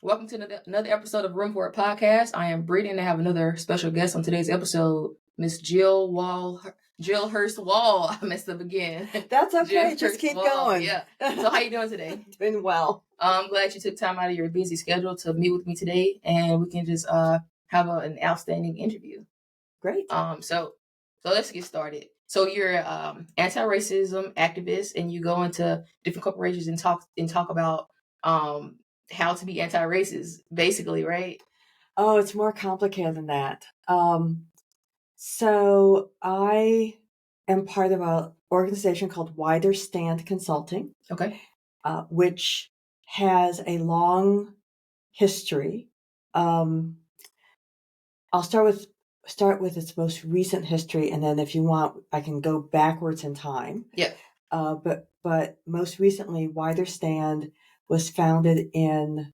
Welcome to another episode of Room for a Podcast. I am Brittany and I have another special guest on today's episode, Miss Jill Hurst-Wahl. I messed up again. That's okay. Just keep going. Yeah. So how you doing today? Doing well. I'm glad you took time out of your busy schedule to meet with me today, and we can just have an outstanding interview. Great. So let's get started. So you're anti-racism activist, and you go into different corporations and talk about how to be anti-racist, basically, right? Oh, it's more complicated than that. So I am part of an organization called Widerstand Consulting. Okay. Which has a long history. I'll start with its most recent history, and then if you want, I can go backwards in time. Yeah. But most recently, Widerstand was founded in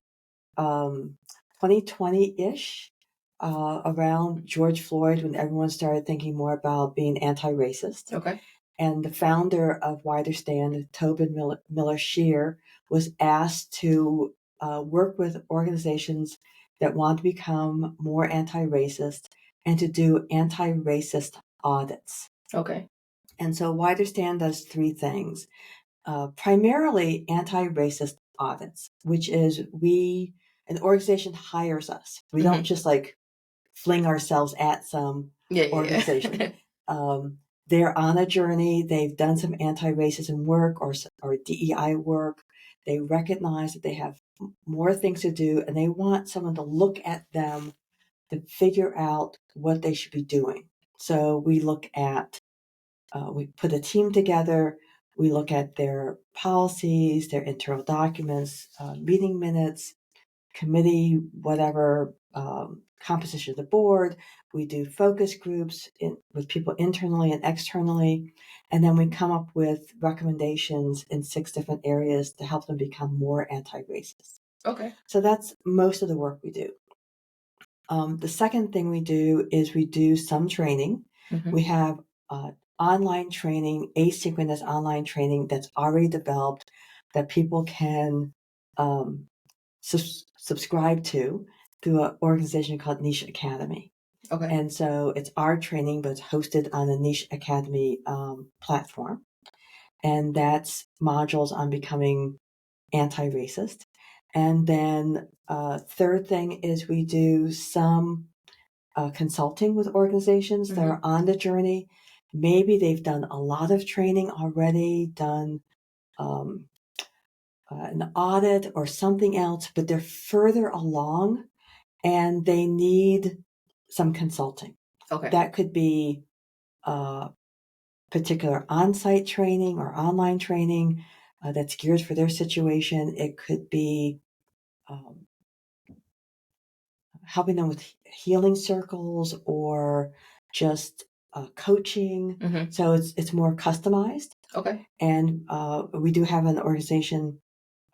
2020-ish, around George Floyd, when everyone started thinking more about being anti-racist. Okay. And the founder of Widerstand, Tobin Miller-Scheer, was asked to work with organizations that want to become more anti-racist and to do anti-racist audits. Okay. And so Widerstand does three things. Primarily anti-racist audits, which is an organization hires us. We don't just like fling ourselves at some organization. They're on a journey. They've done some anti-racism work or DEI work. They recognize that they have more things to do, and they want someone to look at them to figure out what they should be doing. So we look at, we put a team together. We look at their policies, their internal documents, meeting minutes, committee, whatever, composition of the board. We do focus groups with people internally and externally. And then we come up with recommendations in 6 different areas to help them become more anti-racist. Okay. So that's most of the work we do. The second thing we do is we do some training. Mm-hmm. We have online training, asynchronous online training that's already developed that people can subscribe to through an organization called Niche Academy. Okay. And so it's our training, but it's hosted on the Niche Academy platform. And that's modules on becoming anti-racist. And then third thing is we do some consulting with organizations that are on the journey. Maybe they've done a lot of training already, done an audit or something else, but they're further along and they need some consulting. Okay. That could be particular on-site training or online training that's geared for their situation. It could be helping them with healing circles or just coaching. Mm-hmm. So it's more customized. Okay. And we do have an organization,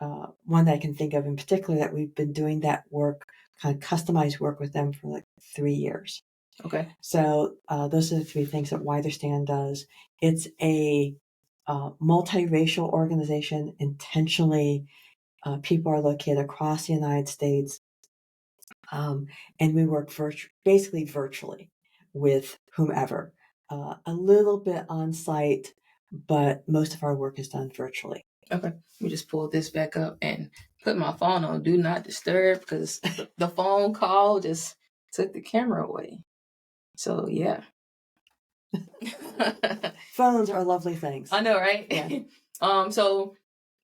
one that I can think of in particular, that we've been doing that work, kind of customized work with them for like 3 years. Okay. So those are the 3 things that Widerstand does. It's a multiracial organization. Intentionally, people are located across the United States. And we work basically virtually with whomever. A little bit on site, but most of our work is done virtually. Okay. Let me just pull this back up and put my phone on Do Not Disturb because the phone call just took the camera away. So, yeah. Phones are lovely things. I know, right? Yeah. So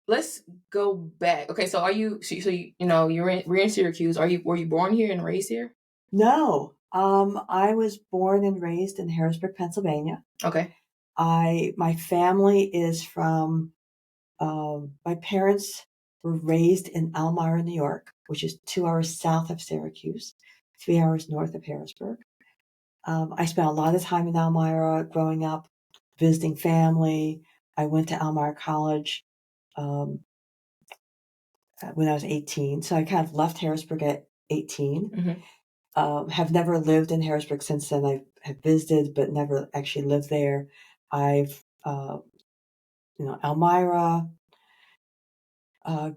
let's go back. Okay, so we're in Syracuse. Were you born here and raised here? No. I was born and raised in Harrisburg, Pennsylvania. Okay. My family is from my parents were raised in Elmira, New York, which is 2 hours south of Syracuse, 3 hours north of Harrisburg. I spent a lot of time in Elmira growing up, visiting family. I went to Elmira College when I was 18. So I kind of left Harrisburg at 18. Mm-hmm. Have never lived in Harrisburg since then. I have visited, but never actually lived there. I've, Elmira,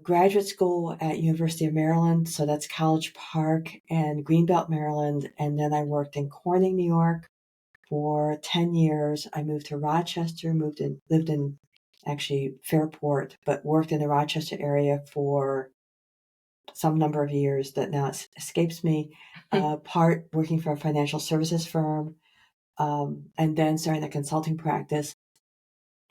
graduate school at University of Maryland, so that's College Park and Greenbelt, Maryland. And then I worked in Corning, New York for 10 years. I moved to Rochester, lived in actually Fairport, but worked in the Rochester area for some number of years that now escapes me. Part working for a financial services firm, and then starting a consulting practice.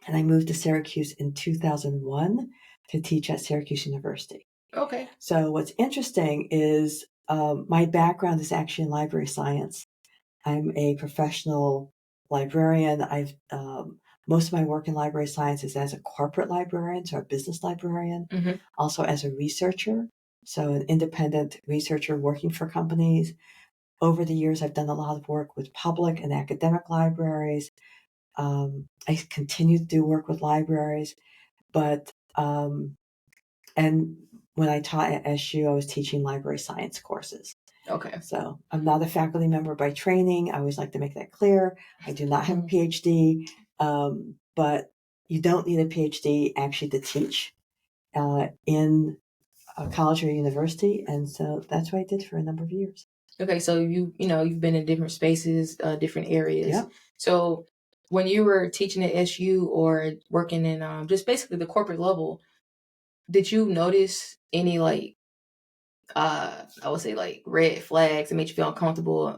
And I moved to Syracuse in 2001 to teach at Syracuse University. Okay. So what's interesting is my background is actually in library science. I'm a professional librarian. I've most of my work in library science is as a corporate librarian, so a business librarian, also as a researcher, so an independent researcher working for companies. Over the years, I've done a lot of work with public and academic libraries. I continue to do work with libraries, but and when I taught at SU, I was teaching library science courses. Okay. So I'm not a faculty member by training. I always like to make that clear. I do not have a PhD, but you don't need a PhD actually to teach in a college or university, and so that's what I did for a number of years. Okay, so you've been in different spaces, different areas. Yep. So when you were teaching at SU or working in just basically the corporate level, did you notice any I would say red flags that made you feel uncomfortable,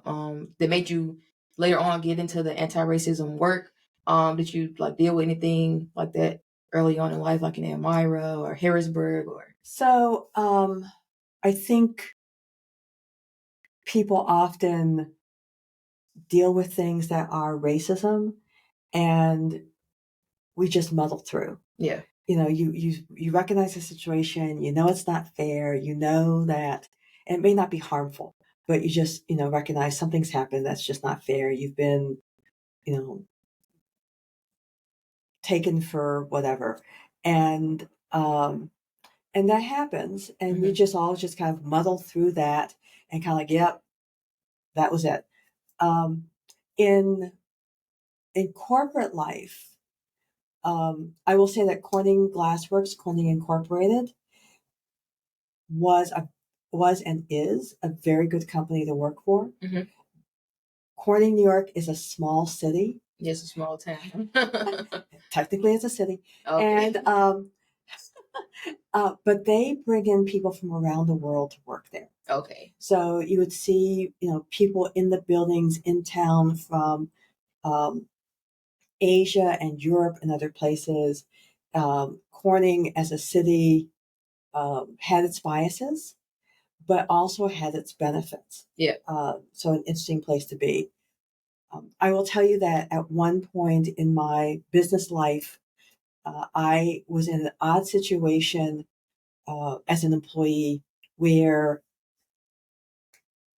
that made you later on get into the anti-racism work? Did you deal with anything like that early on in life, like in Elmira or Harrisburg or? So I think people often deal with things that are racism and we just muddle through. Yeah. You recognize the situation, it's not fair, that it may not be harmful, but you just, recognize something's happened that's just not fair. You've been, taken for whatever. And that happens. And we just all just kind of muddle through that and kind of yep, that was it. In corporate life, I will say that Corning Glassworks, Corning Incorporated, was and is a very good company to work for. Corning, New York is a small city. Yes, a small town. Technically, it's a city. Okay. And but they bring in people from around the world to work there. Okay. So you would see, people in the buildings in town from Asia and Europe and other places. Corning as a city had its biases, but also had its benefits. Yeah. So an interesting place to be. I will tell you that at one point in my business life, I was in an odd situation as an employee where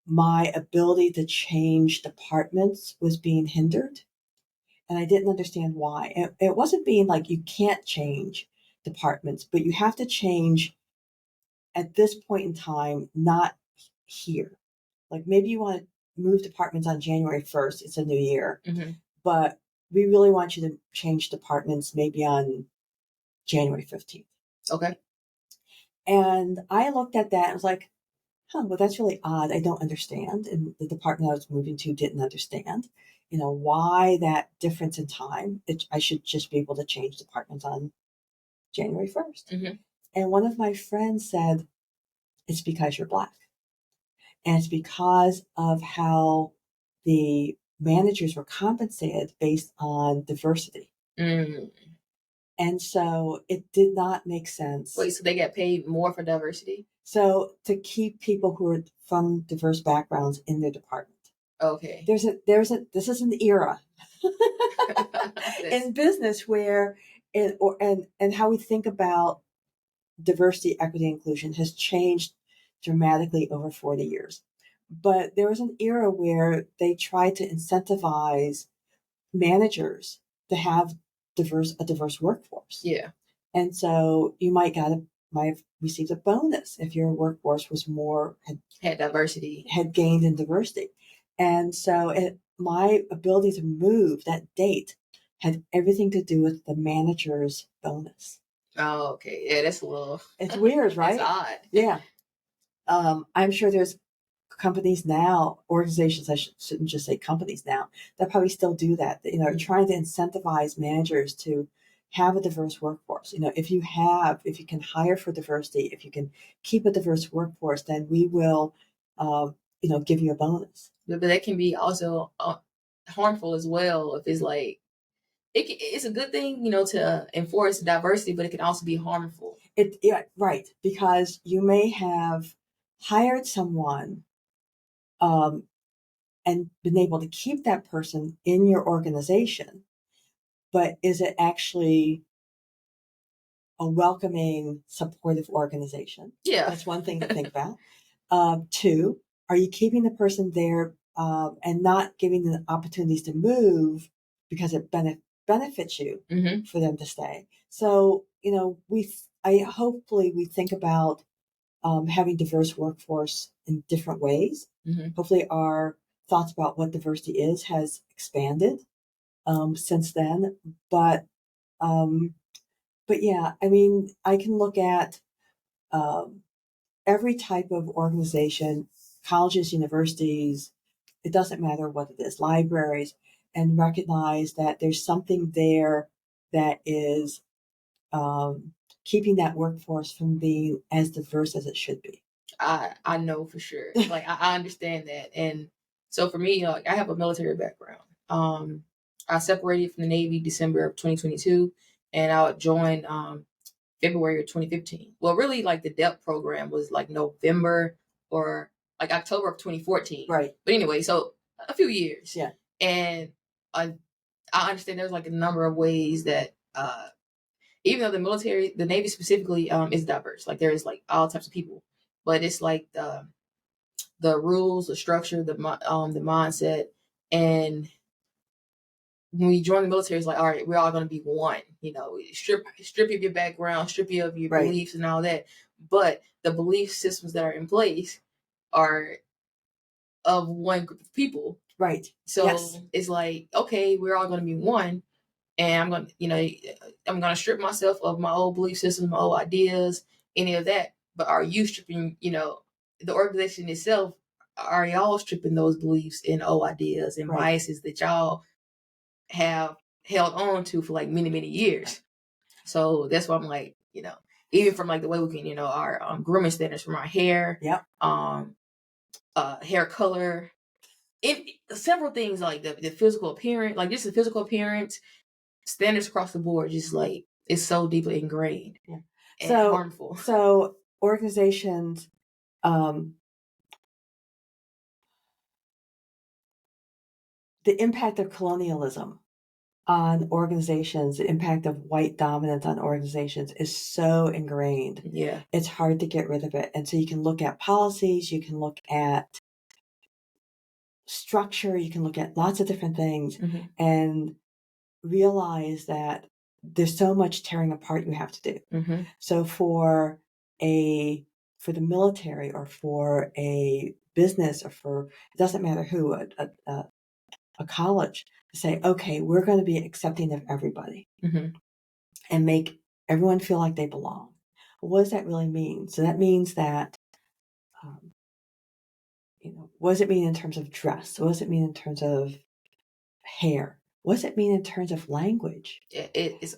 my ability to change departments was being hindered. And I didn't understand why. It wasn't being like you can't change departments, but you have to change at this point in time, not here. Like maybe you want to move departments on January 1st, it's a new year, but we really want you to change departments maybe on January 15th. Okay. And I looked at that and was like, well, that's really odd. I don't understand. And the department I was moving to didn't understand, why that difference in time. I should just be able to change departments on January 1st. And one of my friends said, it's because you're Black. And it's because of how the managers were compensated based on diversity. And so it did not make sense. Wait, so they get paid more for diversity? So to keep people who are from diverse backgrounds in their department. Okay. This is an era in business where and how we think about diversity, equity, inclusion has changed dramatically over 40 years. But there was an era where they tried to incentivize managers to have a diverse workforce. Yeah. And so you might have received a bonus if your workforce was more had diversity, had gained in diversity. And so my ability to move that date had everything to do with the manager's bonus. Oh, okay. Yeah, that's a little. It's weird, That's right? odd. Yeah. I'm sure there's companies now, organizations, shouldn't just say companies now, that probably still do that. You know, trying to incentivize managers to have a diverse workforce. You know, if you can hire for diversity, if you can keep a diverse workforce, then we will, give you a bonus. But that can be also harmful as well if it's like it's a good thing, to enforce diversity, but it can also be harmful. Yeah, right, because you may have hired someone and been able to keep that person in your organization, but is it actually a welcoming, supportive organization? Yeah. That's one thing to think about. Two, are you keeping the person there and not giving them opportunities to move because it benefits you Mm-hmm. for them to stay? So, hopefully we think about having diverse workforce in different ways. Mm-hmm. Hopefully our thoughts about what diversity is has expanded since then. But yeah, I mean, I can look at um, every type of organization, colleges, universities, it doesn't matter what it is, libraries, and recognize that there's something there that is keeping that workforce from being as diverse as it should be. I know for sure. Like I understand that, and so for me, like I have a military background. I separated from the Navy December of 2022, and I joined February of 2015. Well, really, like the DEP program was like November or like October of 2014. Right. But anyway, so a few years. Yeah. And I understand there's like a number of ways that even though the military, the Navy specifically, is diverse. Like there is like all types of people, but it's like the rules, the structure, the mindset, and when you join the military, it's like, all right, we're all going to be one. You know, strip you of your background, strip you of your Right. beliefs and all that. But the belief systems that are in place are of one group of people. Right. So yes. It's like, okay, we're all going to be one, and I'm going to strip myself of my old belief systems, my old ideas, any of that. But are you stripping? The organization itself? Are y'all stripping those beliefs and old ideas and biases that y'all have held on to for like many, many years? So that's why I'm like, even from like the way we can, our grooming standards from our hair, Yep. Hair color, several things like the physical appearance, like just the physical appearance standards across the board, just like it's so deeply ingrained and harmful. So organizations, the impact of colonialism on organizations, the impact of white dominance on organizations is so ingrained. Yeah. It's hard to get rid of it. And so you can look at policies, you can look at structure, you can look at lots of different things and realize that there's so much tearing apart you have to do. So for the military or for a business or it doesn't matter who, a college, to say, okay, we're going to be accepting of everybody and make everyone feel like they belong. What does that really mean? So that means that, what does it mean in terms of dress? What does it mean in terms of hair? What does it mean in terms of language? It's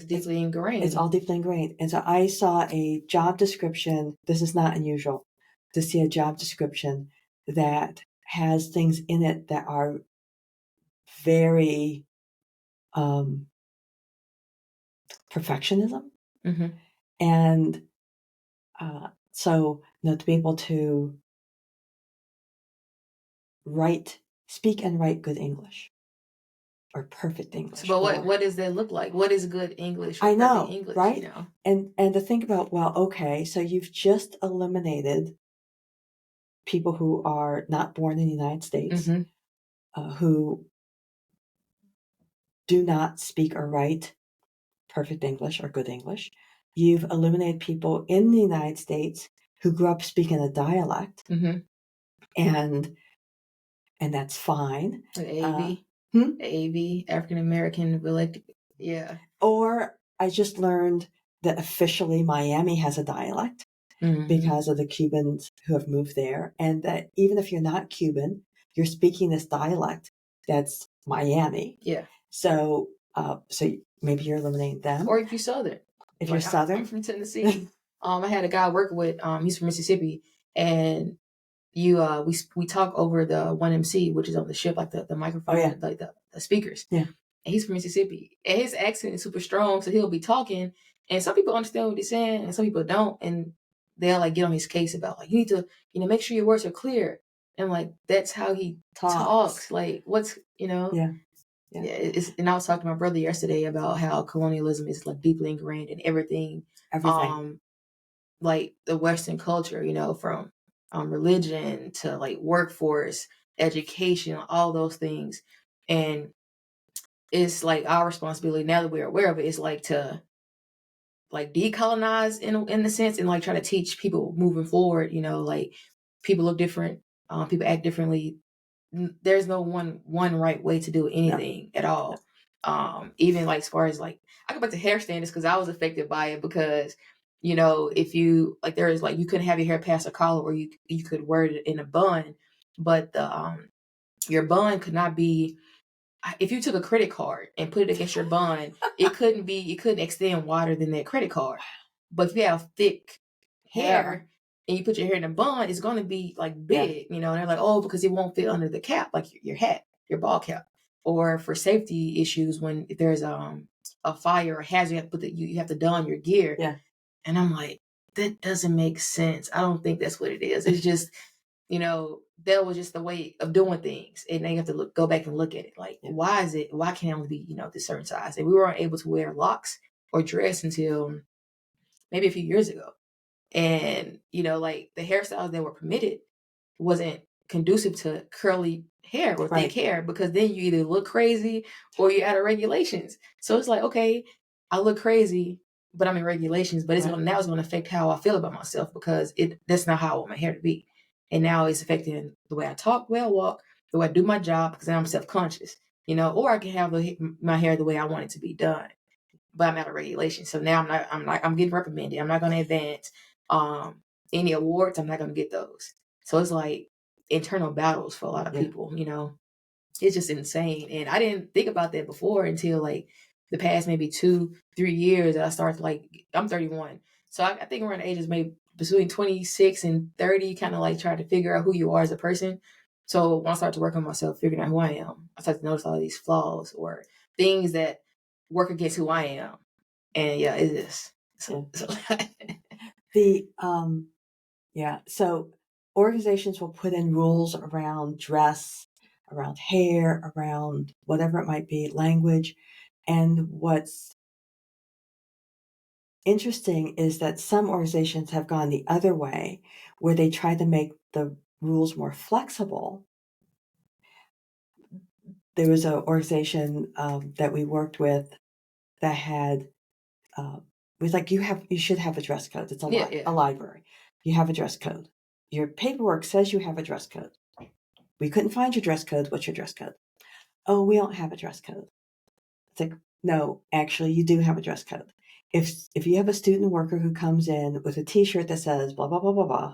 deeply ingrained. It's all deeply ingrained. And so I saw a job description. This is not unusual to see a job description that has things in it that are very perfectionism. And so, to be able to speak and write good English or perfect English. But what does that look like? What is good English? Or I know, perfect English, right? And to think about, well, okay, so you've just eliminated people who are not born in the United States, who do not speak or write perfect English or good English. You've eliminated people in the United States who grew up speaking a dialect, and that's fine. AV, AV, African American, yeah. Or I just learned that officially Miami has a dialect because of the Cubans who have moved there, and that even if you're not Cuban, you're speaking this dialect that's Miami. Yeah. So maybe you're eliminating them. Or if you're Southern. If you're Southern. I'm from Tennessee. I had a guy I work with, he's from Mississippi, and we talk over the 1MC, which is on the ship, like the microphone, like the speakers. Yeah. And he's from Mississippi, and his accent is super strong, so he'll be talking, and some people understand what he's saying, and some people don't, and they'll like get on his case about like, you need to, make sure your words are clear, and like that's how he talks. Like what's Yeah. And I was talking to my brother yesterday about how colonialism is like deeply ingrained in everything. Like the Western culture, from religion to like workforce, education, all those things. And it's like our responsibility now that we're aware of it is like to like decolonize in the sense, and like try to teach people moving forward, like people look different, people act differently. There's no one right way to do anything at all. Even like as far as like, I go back to hair standards because I was affected by it, because if you like, there is like, you couldn't have your hair past a collar, or you could wear it in a bun, but the your bun could not be, if you took a credit card and put it against your bun, it couldn't extend wider than that credit card. But if you have thick hair and you put your hair in a bun, it's going to be like big, and they're like, oh, because it won't fit under the cap, like your hat, your ball cap. Or for safety issues, if there's a fire or hazard, you have to don your gear. Yeah. And I'm like, that doesn't make sense. I don't think that's what it is. It's just, that was just the way of doing things. And they have to go back and look at it. Like, why can't it only be, this certain size? And we weren't able to wear locks or dress until maybe a few years ago. And, like the hairstyles that were permitted wasn't conducive to curly hair or thick hair, because then you either look crazy or you're out of regulations. So it's like, okay, I look crazy, but I'm in regulations, but now it's going to affect how I feel about myself, because that's not how I want my hair to be. And now it's affecting the way I talk, the way I walk, the way I do my job, because I'm self-conscious, or I can have my hair the way I want it to be done, but I'm out of regulation. So now I'm getting reprimanded. I'm not going to advance any awards. I'm not going to get those. So it's like internal battles for a lot of people, it's just insane. And I didn't think about that before until like the past maybe 2-3 years. I started like, I'm 31. So I think around the ages maybe between 26 and 30, kind of like trying to figure out who you are as a person. So when I started to work on myself, figuring out who I am, I started to notice all of these flaws or things that work against who I am. And yeah, it is. So So organizations will put in rules around dress, around hair, around whatever it might be, language. And what's interesting is that some organizations have gone the other way, where they try to make the rules more flexible. There was an organization that we worked with that had, it was like, you should have a dress code. It's a library. You have a dress code. Your paperwork says you have a dress code. We couldn't find your dress code. What's your dress code? Oh, we don't have a dress code. It's like, no, actually, you do have a dress code. If you have a student worker who comes in with a T-shirt that says blah, blah, blah, blah, blah,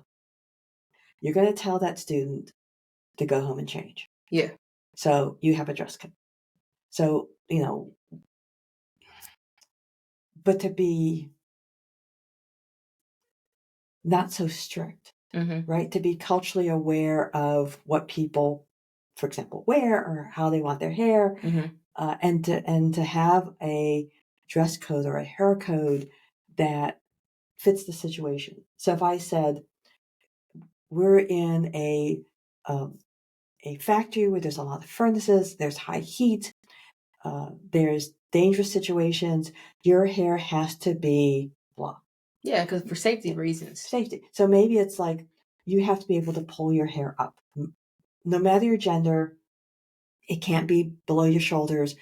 you're going to tell that student to go home and change. Yeah. So you have a dress code. So, but to be not so strict, right? To be culturally aware of what people, for example, wear or how they want their hair, and to have a dress code or a hair code that fits the situation. So if I said, we're in a factory where there's a lot of furnaces, there's high heat, there's dangerous situations, your hair has to be blah. Yeah, because for safety reasons. Safety. So maybe it's like, you have to be able to pull your hair up. No matter your gender, it can't be below your shoulders.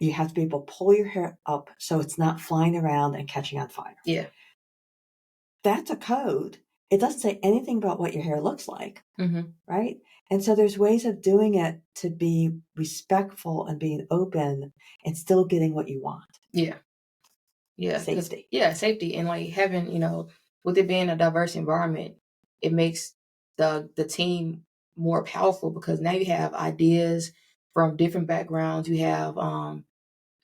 You have to be able to pull your hair up so it's not flying around and catching on fire. Yeah. That's a code. It doesn't say anything about what your hair looks like, right? And so there's ways of doing it to be respectful and being open and still getting what you want. Yeah. Yeah, safety. safety, and like having, with it being a diverse environment, it makes the team more powerful because now you have ideas from different backgrounds. You have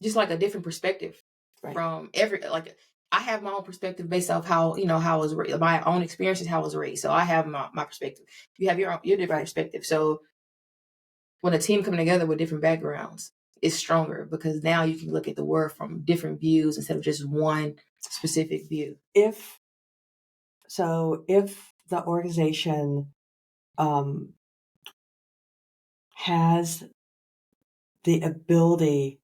just like a different perspective Right. from every like. I have my own perspective based off how how I was raised, my own experiences, how I was raised. So I have my perspective. You have your different Right. perspective. So when a team coming together with different backgrounds is stronger because now you can look at the world from different views instead of just one specific view. If the organization has the ability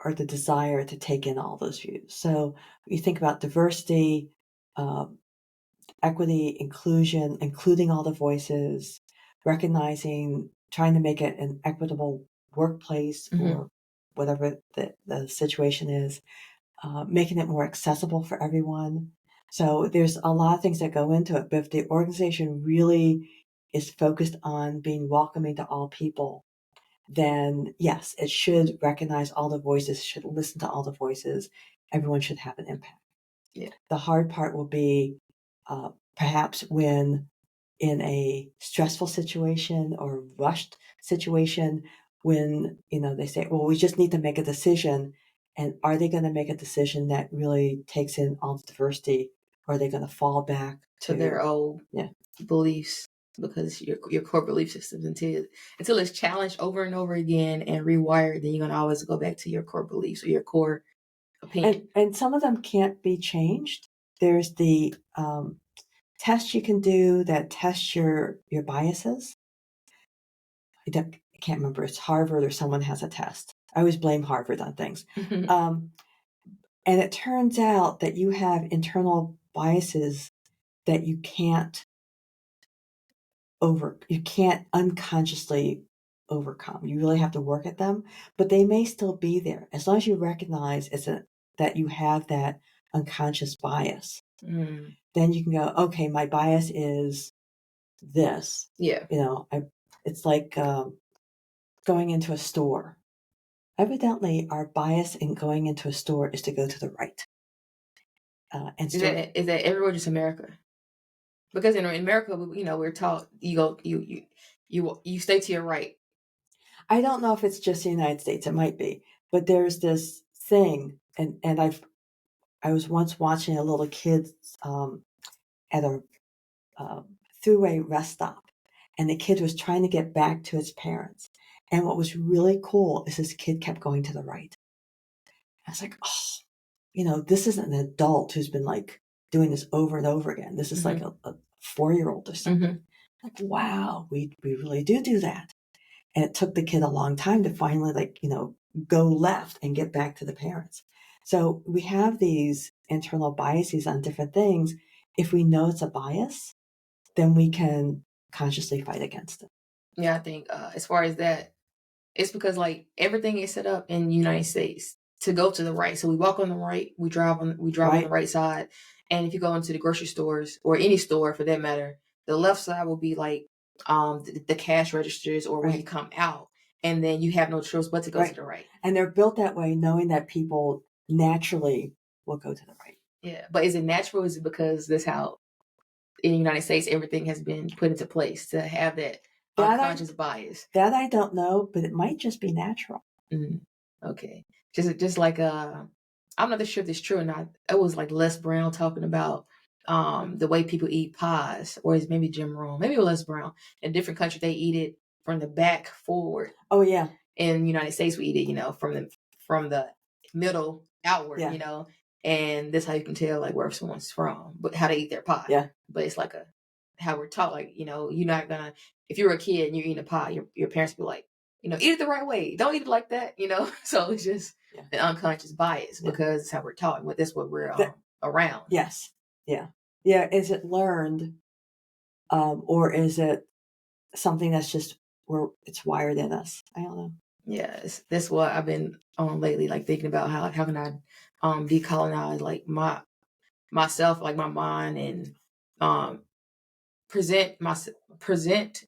or the desire to take in all those views. So you think about diversity, equity, inclusion, including all the voices, recognizing, trying to make it an equitable workplace or whatever the situation is, making it more accessible for everyone. So there's a lot of things that go into it. But if the organization really is focused on being welcoming to all people, then yes, it should recognize all the voices, should listen to all the voices. Everyone should have an impact. Yeah. The hard part will be perhaps when in a stressful situation or rushed situation, when they say, well, we just need to make a decision. And are they going to make a decision that really takes in all the diversity, or are they going to fall back to their old beliefs? Because your core belief systems until it's challenged over and over again and rewired, then you're gonna always go back to your core beliefs or your core opinion. And some of them can't be changed. There's the test you can do that tests your biases. I can't remember. It's Harvard or someone has a test. I always blame Harvard on things. And it turns out that you have internal biases that you can't unconsciously overcome. You really have to work at them, but they may still be there. As long as you recognize that you have that unconscious bias, then you can go, okay, my bias is this. Yeah. It's like going into a store. Evidently, our bias in going into a store is to go to the right. Is that everywhere, just America? Because in America, we're taught you stay to your right. I don't know if it's just the United States. It might be, but there's this thing, and I was once watching a little kid at a throughway rest stop, and the kid was trying to get back to his parents. And what was really cool is this kid kept going to the right. I was like, oh, this isn't an adult who's been like doing this over and over again. This is like a 4-year-old or something. Like, wow, we really do that. And it took the kid a long time to finally go left and get back to the parents. So we have these internal biases on different things. If we know it's a bias, then we can consciously fight against it. Yeah, I think as far as that, it's because like everything is set up in the United States to go to the right. So we walk on the right, we drive on the right side. And if you go into the grocery stores or any store for that matter, the left side will be like the cash registers or when you come out. And then you have no choice but to go to the right. And they're built that way, knowing that people naturally will go to the right. Yeah. But is it natural? Is it because that's how in the United States everything has been put into place to have that unconscious bias? That I don't know, but it might just be natural. Okay. Just like I'm not sure if it's true or not. It was like Les Brown talking about the way people eat pies, or is maybe Jim Rohn, maybe it was Les Brown. In different countries they eat it from the back forward. Oh yeah. In the United States we eat it, from the middle outward, and that's how you can tell like where someone's from, but how they eat their pie. Yeah. But it's like how we're taught, like, you're not gonna, if you're a kid and you're eating a pie, your parents be like, eat it the right way. Don't eat it like that, So it's just an unconscious bias because it's how we're taught. But that's what we're around. Yes. Yeah. Yeah. Is it learned, or is it something that's just where it's wired in us? I don't know. Yeah, that's what I've been on lately, like thinking about how can I decolonize like myself, like my mind, and present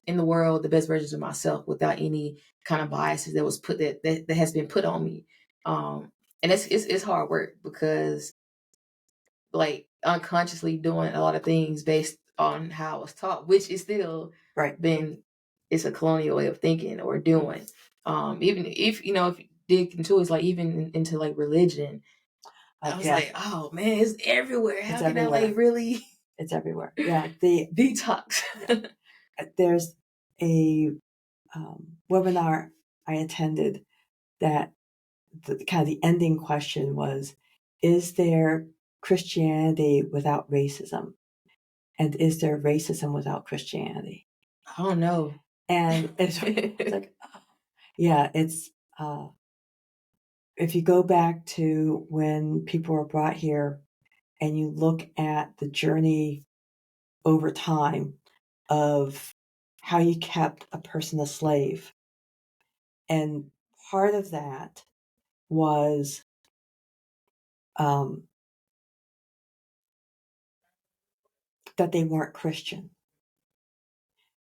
in the world the best versions of myself without any kind of biases that has been put on me. and it's hard work because like unconsciously doing a lot of things based on how I was taught, which is still Right. been it's a colonial way of thinking or doing. Even if if you dig into it, it's like even into like religion. I was like, oh man, it's everywhere. How can I like really? It's everywhere. Yeah. The detox. There's a webinar I attended that kind of the ending question was, is there Christianity without racism? And is there racism without Christianity? I don't know. And it's like, yeah, it's, if you go back to when people were brought here and you look at the journey over time of how you kept a person a slave, and part of that was that they weren't Christian.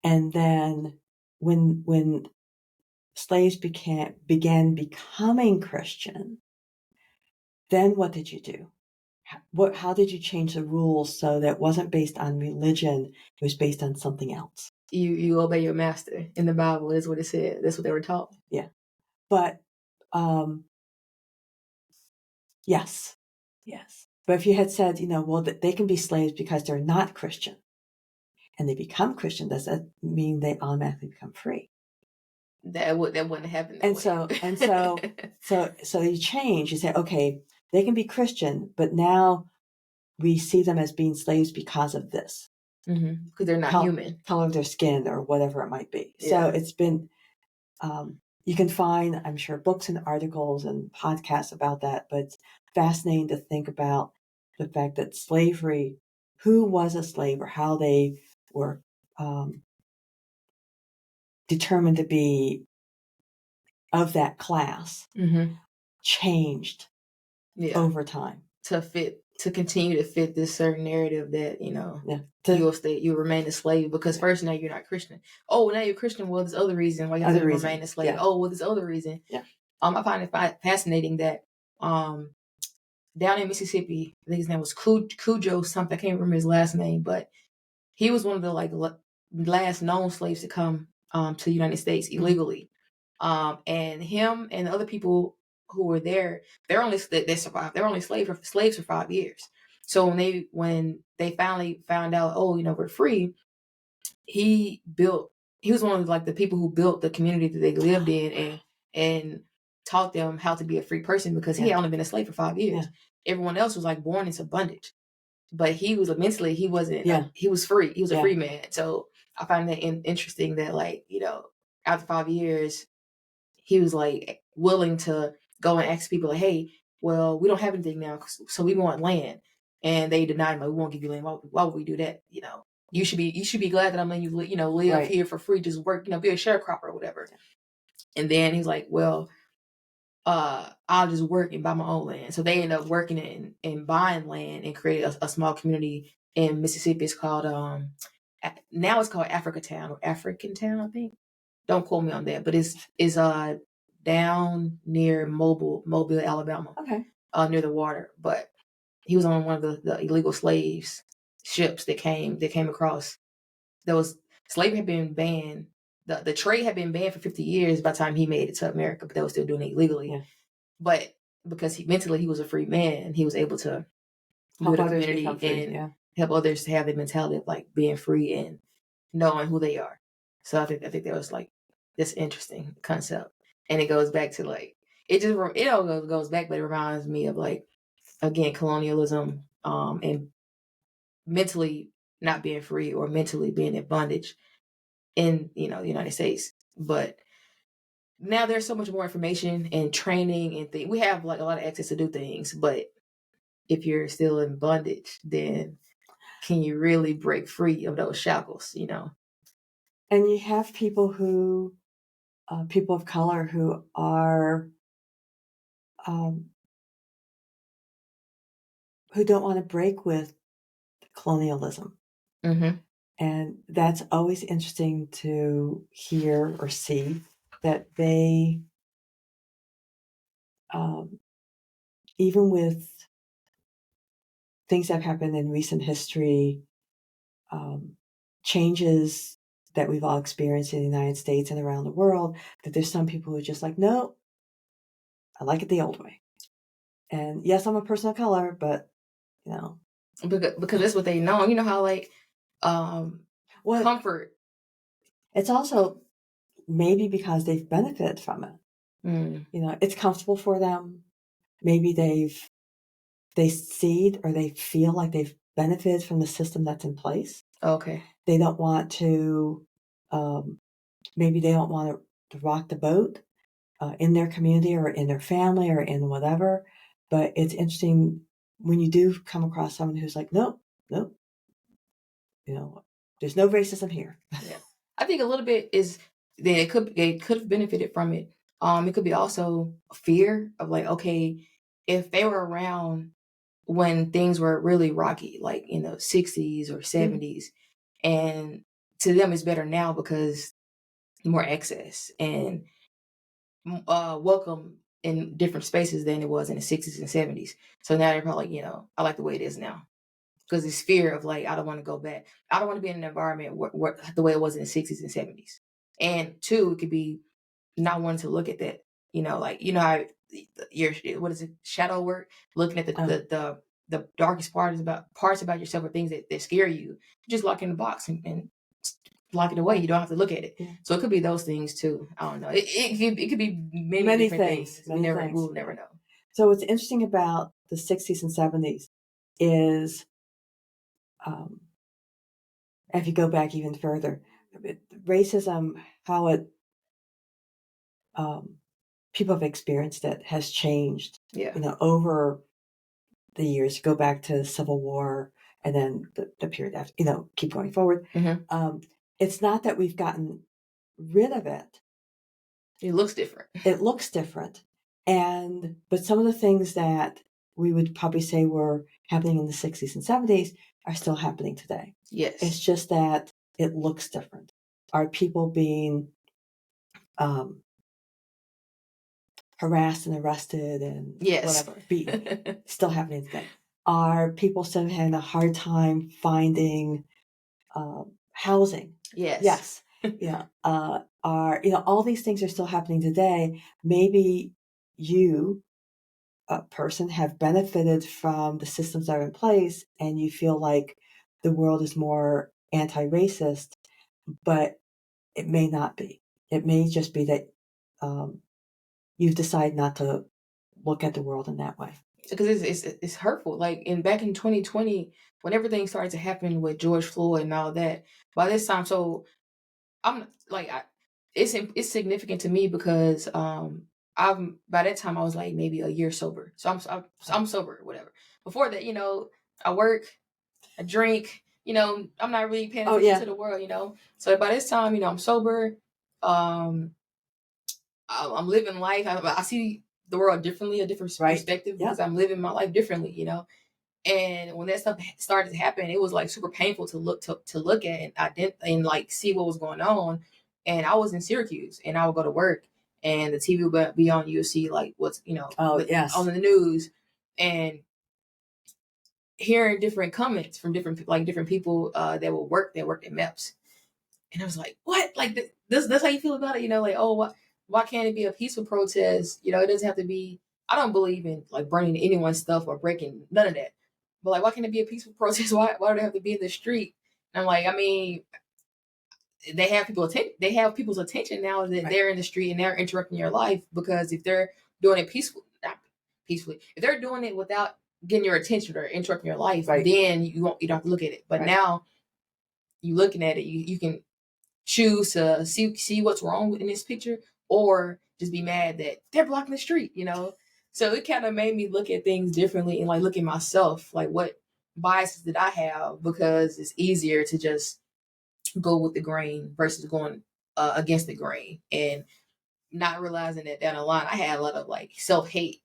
And then when slaves began becoming Christian, then what did you do? How did you change the rules so that it wasn't based on religion, it was based on something else? You obey your master in the Bible is what it said. That's what they were taught. Yeah. But yes. But if you had said, well, they can be slaves because they're not Christian and they become Christian, does that mean they automatically become free? That wouldn't happen. So you change. You say, okay, they can be Christian, but now we see them as being slaves because of this. Because they're not human. Color of their skin or whatever it might be. Yeah. So it's been, you can find, I'm sure, books and articles and podcasts about that, but it's fascinating to think about the fact that slavery, who was a slave or how they were determined to be of that class, changed over time to continue to fit this certain narrative that you'll remain a slave because first now you're not Christian. Oh, now you're Christian. Well, there's other reason why you have to remain a slave. Yeah. Oh, well, there's other reason. Yeah. I find it fascinating that down in Mississippi, I think his name was Cujo something. I can't remember his last name, but he was one of the like last known slaves to come to the United States illegally. And him and the other people who were there, they survived. They were only slaves for 5 years. So when they finally found out, we're free, he was one of like the people who built the community that they lived in and taught them how to be a free person because he had only been a slave for 5 years. Yeah. Everyone else was like born into bondage. But he was mentally, he wasn't, he was free. He was a free man. So I find that interesting that like, after 5 years, he was like willing to go and ask people like, hey, well, we don't have anything now, so we want land. And they denied him, like, we won't give you land. Why would we do that? You should be glad that I'm letting you, live here for free, just work, be a sharecropper or whatever. And then he's like, well, I'll just work and buy my own land. So they end up working and buying land and created a small community in Mississippi. It's called now it's called Africatown or African Town, I think. Don't quote me on that, but it's down near Mobile, Alabama. Okay. Near the water. But he was on one of the illegal slaves ships that came across. Slavery had been banned. The trade had been banned for 50 years by the time he made it to America, but they were still doing it illegally. Yeah. But because he was a free man, he was able to build a community and help others to have the mentality of like being free and knowing who they are. So I think that was like this interesting concept, and it goes back to like it all goes back, but it reminds me of like again colonialism and mentally not being free or mentally being in bondage in the United States. But now there's so much more information and training and things. We have like a lot of access to do things, but if you're still in bondage, then can you really break free of those shackles? And you have people people of color who are who don't want to break with colonialism. Mm-hmm. And that's always interesting to hear or see that they even with things that have happened in recent history, changes that we've all experienced in the United States and around the world, that there's some people who are just like, no, I like it the old way. And yes, I'm a person of color, but you know, because that's what they know. You know how like comfort. It's also maybe because they've benefited from it. You know, it's comfortable for them. Maybe they see or they feel like they've benefited from the system that's in place. Okay. They don't want to, maybe they don't want to rock the boat in their community or in their family or in whatever. But it's interesting when you do come across someone who's like, nope, you know, there's no racism here. Yeah. I think a little bit is they could have benefited from it. It could be also fear of like, okay, if they were around when things were really rocky, like in the 60s or 70s, and to them it's better now because more access and welcome in different spaces than it was in the 60s and 70s. So now they're probably like, I like the way it is now. Because it's fear of like, I don't want to go back. I don't want to be in an environment where the way it was in the 60s and 70s. And two, it could be not wanting to look at that. Like how your what is it, shadow work, looking at the darkest parts about yourself or things that scare you. Just lock in the box and lock it away. You don't have to look at it. Yeah. So it could be those things too. I don't know. It could be many different things. We'll never know. So what's interesting about the 60s and 70s is, if you go back even further, racism, how it people have experienced it has changed. Yeah. Over the years. Go back to the Civil War and then the period after. Keep going forward. Mm-hmm. It's not that we've gotten rid of it. It looks different. But some of the things that we would probably say were happening in the 60s and 70s are still happening today. Yes. It's just that it looks different. Are people being harassed and arrested and whatever, beaten, still happening today? Are people still having a hard time finding housing? Yes. Yeah. All these things are still happening today. Maybe you, a person, have benefited from the systems that are in place and you feel like the world is more anti-racist, but it may not be. It may just be that you've decided not to look at the world in that way. Because it's hurtful. Like back in 2020, when everything started to happen with George Floyd and all that, by this time, so I'm like, it's significant to me because by that time I was like maybe a year sober. So I'm sober or whatever. Before that, I work, I drink, I'm not really paying attention to the world, So by this time, I'm sober. I'm living life. I see the world differently, a different perspective because I'm living my life differently, And when that stuff started to happen, it was like super painful to look at and like see what was going on. And I was in Syracuse, and I would go to work, and the TV would be on. You'll see like what's on the news, and hearing different comments from different people that worked at MEPS. And I was like, what? Like that's how you feel about it? Like, oh, why can't it be a peaceful protest? It doesn't have to be. I don't believe in like burning anyone's stuff or breaking none of that. But like, why can't it be a peaceful protest? Why do they have to be in the street? And I'm like, I mean, they have people's attention now that they're in the street and they're interrupting your life, because if they're doing it not peacefully, if they're doing it without getting your attention or interrupting your life, then you don't have to look at it. But now you looking at it, you can choose to see what's wrong in this picture, or just be mad that they're blocking the street, So it kind of made me look at things differently and like look at myself, like what biases did I have, because it's easier to just go with the grain versus going against the grain, and not realizing that down the line I had a lot of like self-hate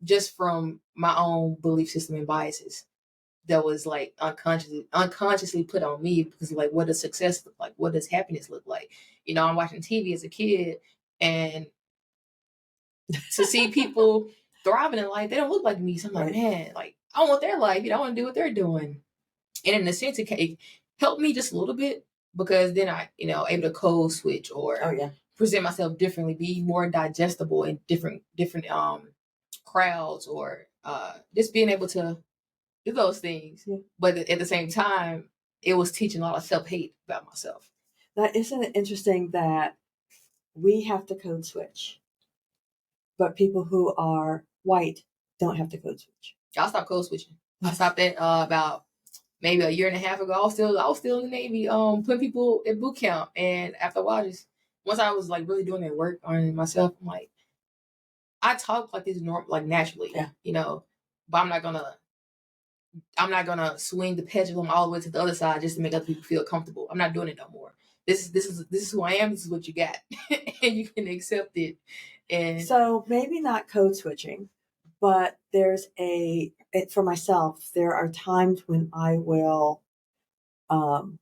just from my own belief system and biases that was like unconsciously put on me, because like, what does success look like? What does happiness look like? I'm watching TV as a kid, and to see people thriving in life. They don't look like me. So I'm like, Right. man, like I want their life. I want to do what they're doing. And in a sense, it helped me just a little bit because then I, able to code switch or present myself differently, be more digestible in different crowds or just being able to do those things. Yeah. But at the same time, it was teaching a lot of self-hate about myself. Now, isn't it interesting that we have to code switch, but people who are white don't have to code switch? I stopped code switching. I stopped that about maybe a year and a half ago. I was still in the Navy, putting people at boot camp. And after a while, once I was like really doing that work on myself, I'm like, I talk like this like naturally, but I'm not gonna swing the pendulum all the way to the other side just to make other people feel comfortable. I'm not doing it no more. This is who I am. This is what you got, and you can accept it. And so maybe not code switching, but for myself, there are times when I will, more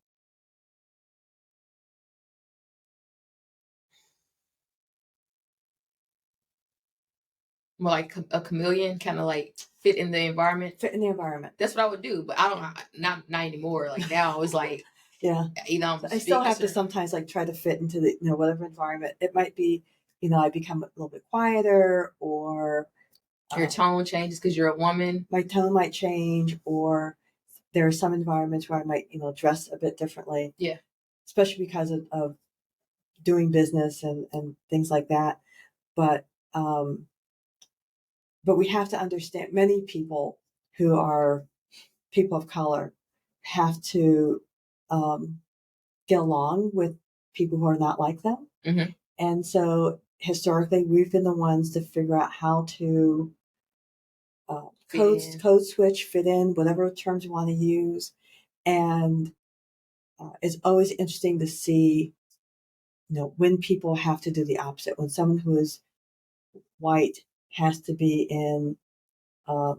like a chameleon, kind of like fit in the environment. That's what I would do, but I don't. Not anymore. Like now, it's like yeah. I still have to sometimes like try to fit into the whatever environment. It might be, I become a little bit quieter, or your tone changes because you're a woman. My tone might change, or there are some environments where I might dress a bit differently. Yeah, especially because of doing business and things like that. But we have to understand, many people who are people of color have to get along with people who are not like them. Mm-hmm. And so historically, we've been the ones to figure out how to code switch, fit in, whatever terms you want to use. And it's always interesting to see, when people have to do the opposite, when someone who is white has to be in a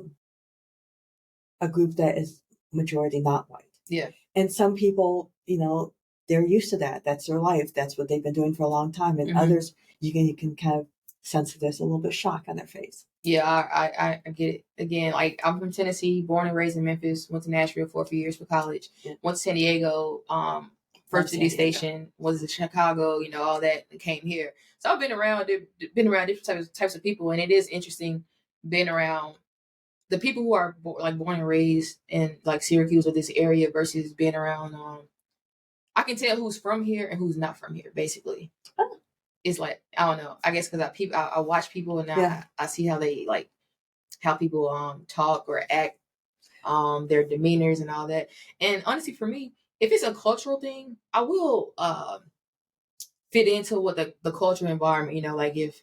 group that is majority not white. Yeah. And some people, they're used to that. That's their life. That's what they've been doing for a long time. And others, you can kind of sense that there's a little bit of shock on their face. Yeah, I get it. Again, like I'm from Tennessee, born and raised in Memphis, went to Nashville for a few years for college, went to San Diego, first city station, was in Chicago, all that, and came here. So I've been around different types of people, and it is interesting being around the people who are born and raised in like Syracuse or this area versus being around. I can tell who's from here and who's not from here, basically. Oh. It's like I don't know. I guess because I watch people and I see how they how people talk or act, their demeanors and all that. And honestly, for me, if it's a cultural thing, I will fit into what the cultural environment. Like if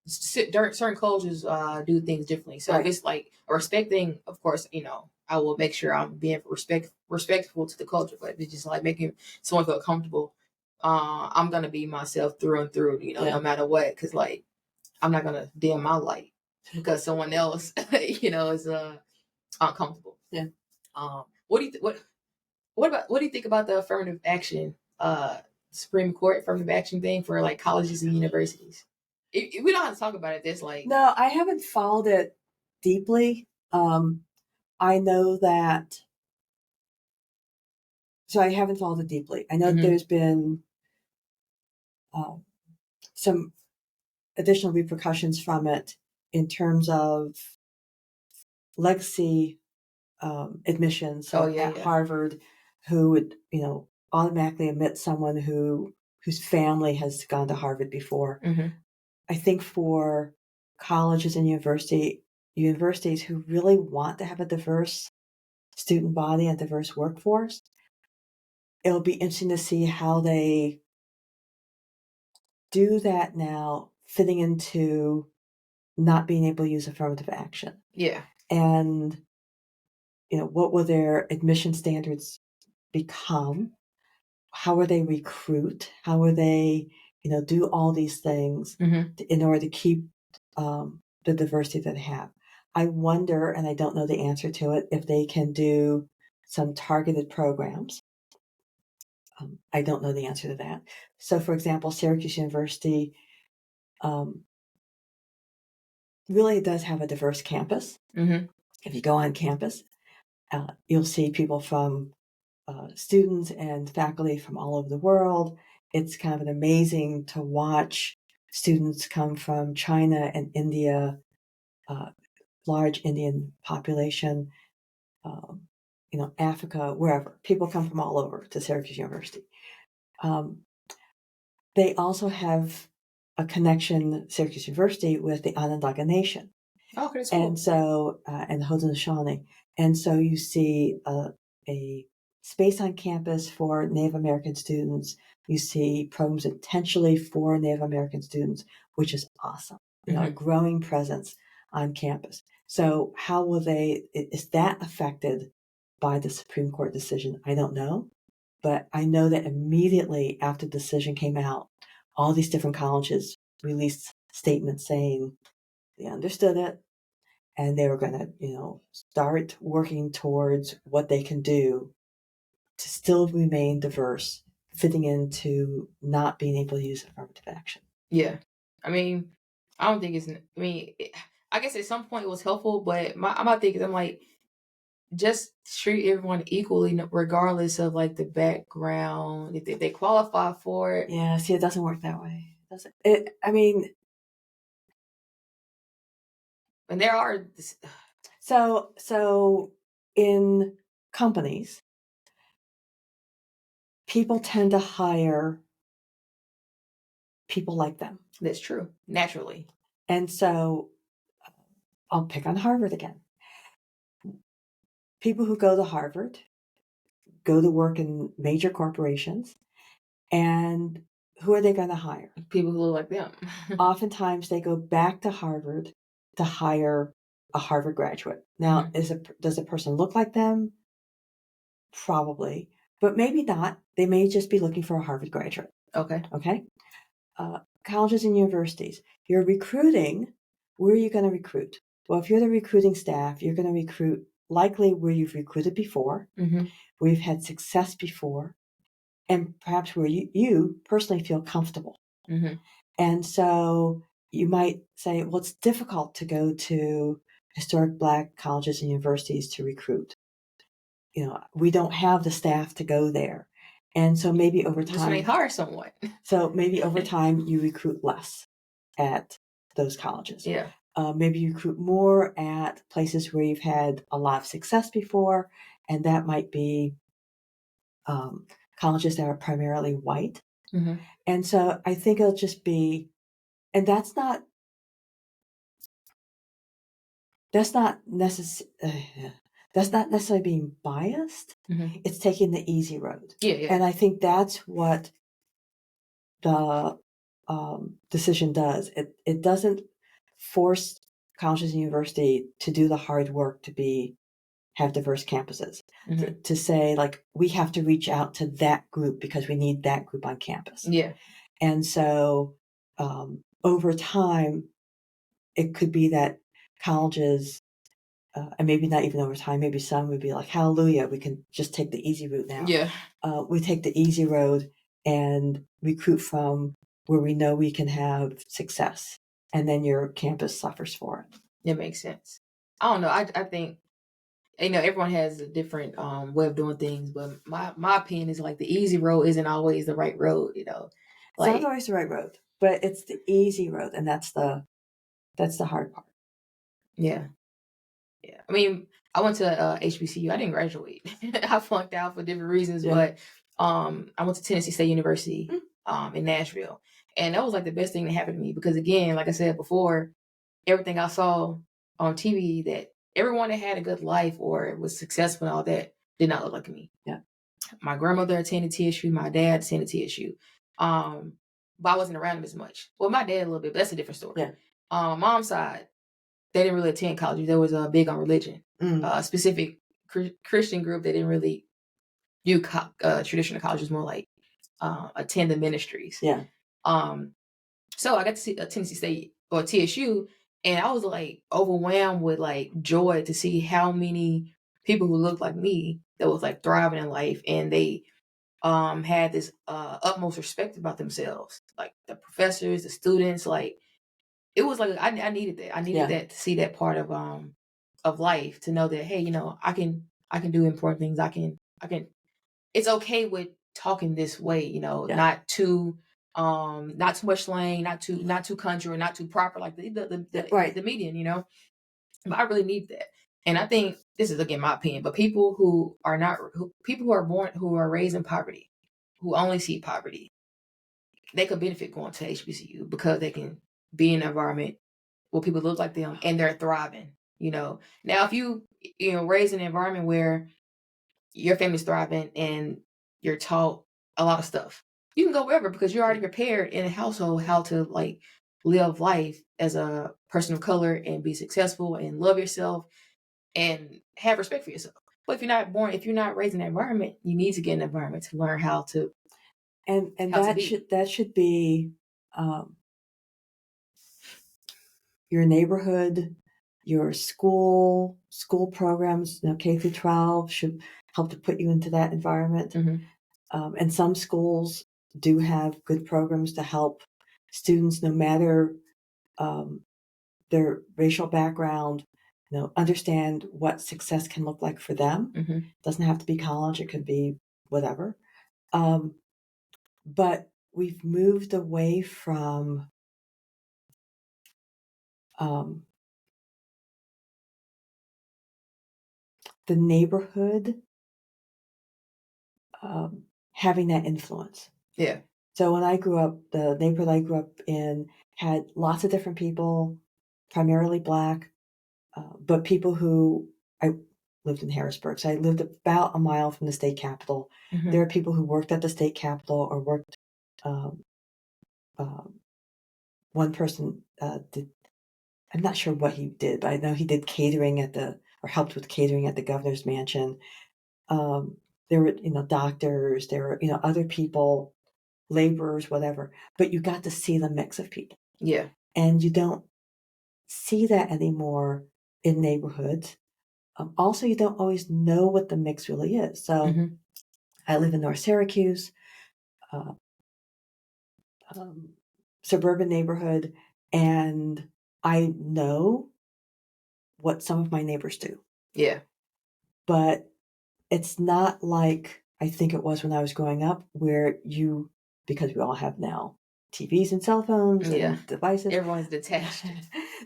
certain cultures do things differently. So if it's like a respect thing, of course, I will make sure I'm being respectful to the culture. But if it's just like making someone feel comfortable, I'm gonna be myself through and through. No matter what, because like I'm not gonna dim my light because someone else, is uncomfortable. Yeah. What do you what do you think about the affirmative action, Supreme Court affirmative action thing for like colleges and universities? We don't have to talk about it. There's like no, I haven't followed it deeply. I know that. So I haven't followed it deeply. I know there's been some additional repercussions from it in terms of legacy admissions. So at Harvard, who would automatically admit someone whose family has gone to Harvard before. I think for colleges and universities who really want to have a diverse student body and diverse workforce, it'll be interesting to see how they do that now, fitting into not being able to use affirmative action. Yeah. And, what will their admission standards become? How will they recruit? How will they, do all these things in order to keep the diversity that they have? I wonder, and I don't know the answer to it, if they can do some targeted programs. I don't know the answer to that. So, for example, Syracuse University really does have a diverse campus. Mm-hmm. If you go on campus, you'll see people from students and faculty from all over the world. It's kind of amazing to watch students come from China and India, large Indian population, Africa, wherever. People come from all over to Syracuse University. They also have a connection, Syracuse University, with the Onondaga Nation. Okay, that's cool. And so, and the Haudenosaunee. And so you see a space on campus for Native American students. You see programs intentionally for Native American students, which is awesome. A growing presence on campus. So how will is that affected by the Supreme Court decision? I don't know. But I know that immediately after the decision came out, all these different colleges released statements saying they understood it and they were going to, start working towards what they can do to still remain diverse, fitting into not being able to use affirmative action. Yeah. I mean, I don't think I guess at some point it was helpful, but my thing is, I'm like, just treat everyone equally, regardless of like the background, if they qualify for it. Yeah, see, it doesn't work that way. Does it? And there are so in companies, people tend to hire people like them. That's true, naturally. And so I'll pick on Harvard again. People who go to Harvard go to work in major corporations, and who are they going to hire? People who look like them. Oftentimes they go back to Harvard to hire a Harvard graduate. Now, does a person look like them? Probably, but maybe not. They may just be looking for a Harvard graduate. Okay. Colleges and universities, you're recruiting. Where are you going to recruit? Well, if you're the recruiting staff, you're going to recruit likely where you've recruited before, where you've had success before, and perhaps where you personally feel comfortable. And so you might say, well, it's difficult to go to historic Black colleges and universities to recruit. We don't have the staff to go there. And so maybe over time, just may hire someone. So maybe over time you recruit less at those colleges. Yeah. Maybe you recruit more at places where you've had a lot of success before, and that might be colleges that are primarily white. And so I think it'll just be, and that's not necessarily being biased. It's taking the easy road. Yeah. And I think that's what the decision does. It doesn't force colleges and university to do the hard work to have diverse campuses. To say, like, we have to reach out to that group because we need that group on campus. Yeah. And so over time, it could be that colleges, and maybe not even over time, maybe some would be like, hallelujah, we can just take the easy route now. Yeah. We take the easy road and recruit from where we know we can have success. And then your campus suffers for it. It makes sense. I don't know. I think, everyone has a different way of doing things, but my opinion is like the easy road isn't always the right road, It's not always the right road, but it's the easy road, and that's the hard part. Yeah. Yeah. I mean, I went to HBCU. I didn't graduate. I flunked out for different reasons, but I went to Tennessee State University in Nashville. And that was like the best thing that happened to me because, again, like I said before, everything I saw on TV that everyone that had a good life or was successful and all that did not look like me. Yeah. My grandmother attended TSU. My dad attended TSU. But I wasn't around them as much. Well, my dad a little bit, but that's a different story. Yeah. My mom's side, they didn't really attend college. They was big on religion. A specific Christian group that didn't really do traditional college. Was more like attend the ministries. Yeah. So I got to see Tennessee State or TSU, and I was like overwhelmed with like joy to see how many people who looked like me that was like thriving in life, and they had this utmost respect about themselves, like the professors, the students, like it was like I needed that. I needed that to see that part of life, to know that, hey, I can do important things. I can it's okay with talking this way, not too much slang, not too country, or not too proper like Right. the median. But I really need that. And I think this is, again, my opinion, but people who are not people who are raised in poverty, who only see poverty, they could benefit going to HBCU because they can be in an environment where people look like them and they're thriving. Now if raised in an environment where your family's thriving and you're taught a lot of stuff, you can go wherever because you're already prepared in a household how to like live life as a person of color and be successful and love yourself and have respect for yourself. But if you're not raised in that environment, you need to get in an environment to learn how to and that should be your neighborhood, your school programs, K through 12 should help to put you into that environment. And some schools do have good programs to help students, no matter their racial background, understand what success can look like for them. Mm-hmm. Doesn't have to be college; it could be whatever. But we've moved away from the neighborhood having that influence. Yeah. So when I grew up, the neighborhood I grew up in had lots of different people, primarily Black, but people who I lived in Harrisburg. So I lived about a mile from the state capitol. Mm-hmm. There are people who worked at the state capitol or worked. One person did. I'm not sure what he did, but I know he did catering or helped with catering at the governor's mansion. There were, doctors. There were, other people, laborers, whatever. But you got to see the mix of people. Yeah. And you don't see that anymore in neighborhoods. Also, you don't always know what the mix really is. So I live in North Syracuse, suburban neighborhood, and I know what some of my neighbors do. Yeah. But it's not like I think it was when I was growing up, where because we all have now TVs and cell phones and devices. Everyone's detached.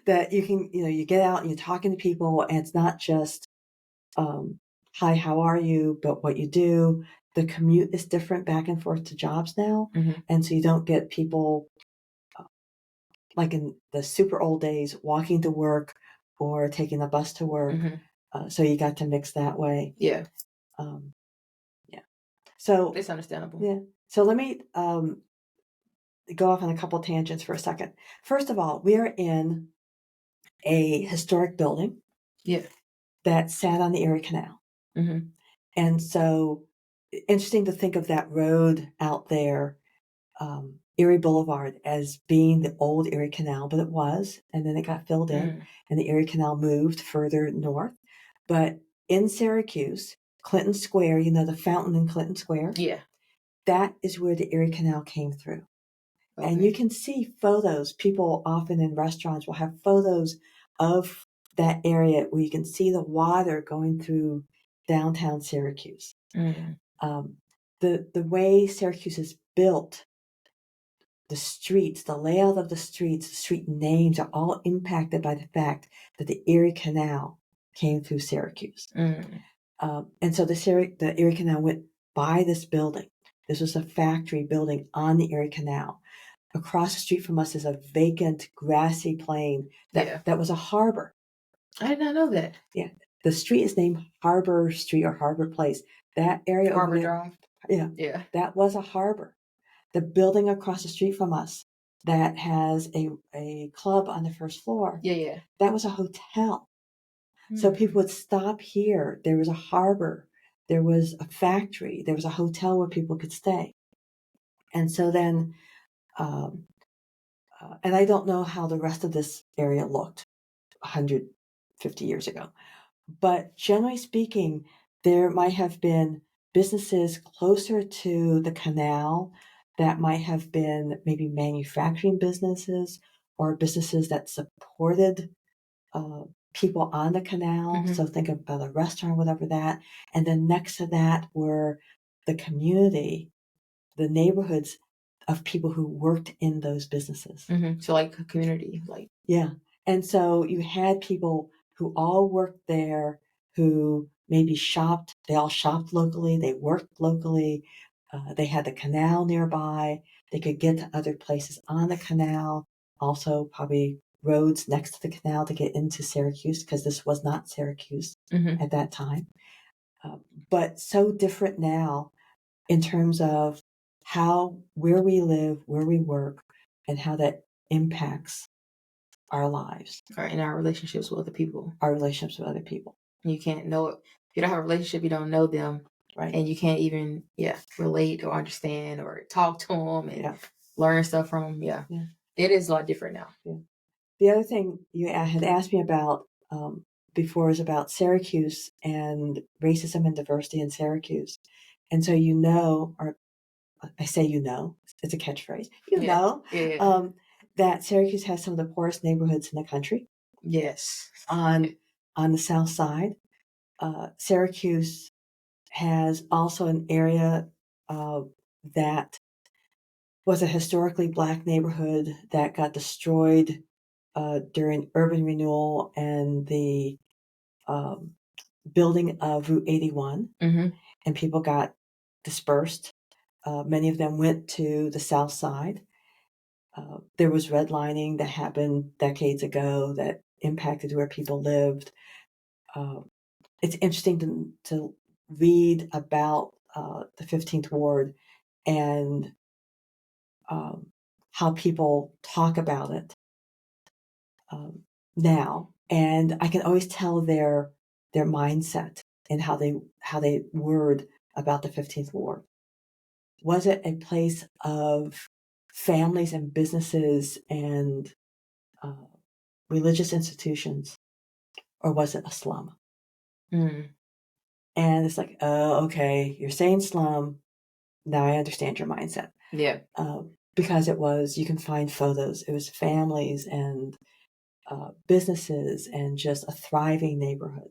That you can, you get out and you're talking to people, and it's not just, hi, how are you, but what you do. The commute is different back and forth to jobs now. And so you don't get people like in the super old days walking to work or taking a bus to work. So you got to mix that way. Yeah. Yeah. So it's understandable. Yeah. So let me go off on a couple tangents for a second. First of all, we are in a historic building. Yeah. That sat on the Erie Canal. And so interesting to think of that road out there, Erie Boulevard, as being the old Erie Canal, but it was, and then it got filled in, and the Erie Canal moved further north. But in Syracuse, Clinton Square, the fountain in Clinton Square, that is where the Erie Canal came through. Okay. And you can see photos. People often in restaurants will have photos of that area where you can see the water going through downtown Syracuse. The way Syracuse is built, the streets, the layout of the streets, the street names are all impacted by the fact that the Erie Canal came through Syracuse. And so the Erie Canal went by this building. This was a factory building on the Erie Canal. Across the street from us is a vacant, grassy plain that was a harbor. I did not know that. Yeah. The street is named Harbor Street or Harbor Place. That area Harbor over there, Drive. Yeah. That was a harbor. The building across the street from us that has a club on the first floor. Yeah. That was a hotel. So people would stop here. There was a harbor. There was a factory. There was a hotel where people could stay. And so then, and I don't know how the rest of this area looked 150 years ago. But generally speaking, there might have been businesses closer to the canal that might have been maybe manufacturing businesses or businesses that supported people on the canal. So think about a restaurant, whatever that. And then next to that were the community, the neighborhoods of people who worked in those businesses. So like a community, like. Yeah. And so you had people who all worked there, who maybe shopped. They all shopped locally. They worked locally. They had the canal nearby. They could get to other places on the canal. Also, probably roads next to the canal to get into Syracuse, because this was not Syracuse at that time. But so different now in terms of where we live, where we work, and how that impacts our lives. Or in our relationships with other people. Our relationships with other people. You can't know it. If you don't have a relationship, you don't know them. Right. And you can't even, relate or understand or talk to them and learn stuff from them. Yeah. It is a lot different now. Yeah. The other thing you had asked me about before is about Syracuse and racism and diversity in Syracuse. And so or I say it's a catchphrase, that Syracuse has some of the poorest neighborhoods in the country. Yes. On the south side. Syracuse has also an area that was a historically Black neighborhood that got destroyed during urban renewal and the building of Route 81, and people got dispersed. Many of them went to the south side. There was redlining that happened decades ago that impacted where people lived. It's interesting to read about the 15th Ward and how people talk about it now, and I can always tell their mindset and how they word about the 15th Ward. Was it a place of families and businesses and religious institutions, or was it a slum? And it's like, oh, okay, you're saying slum. Now I understand your mindset. Yeah. Because you can find photos. It was families and businesses and just a thriving neighborhood.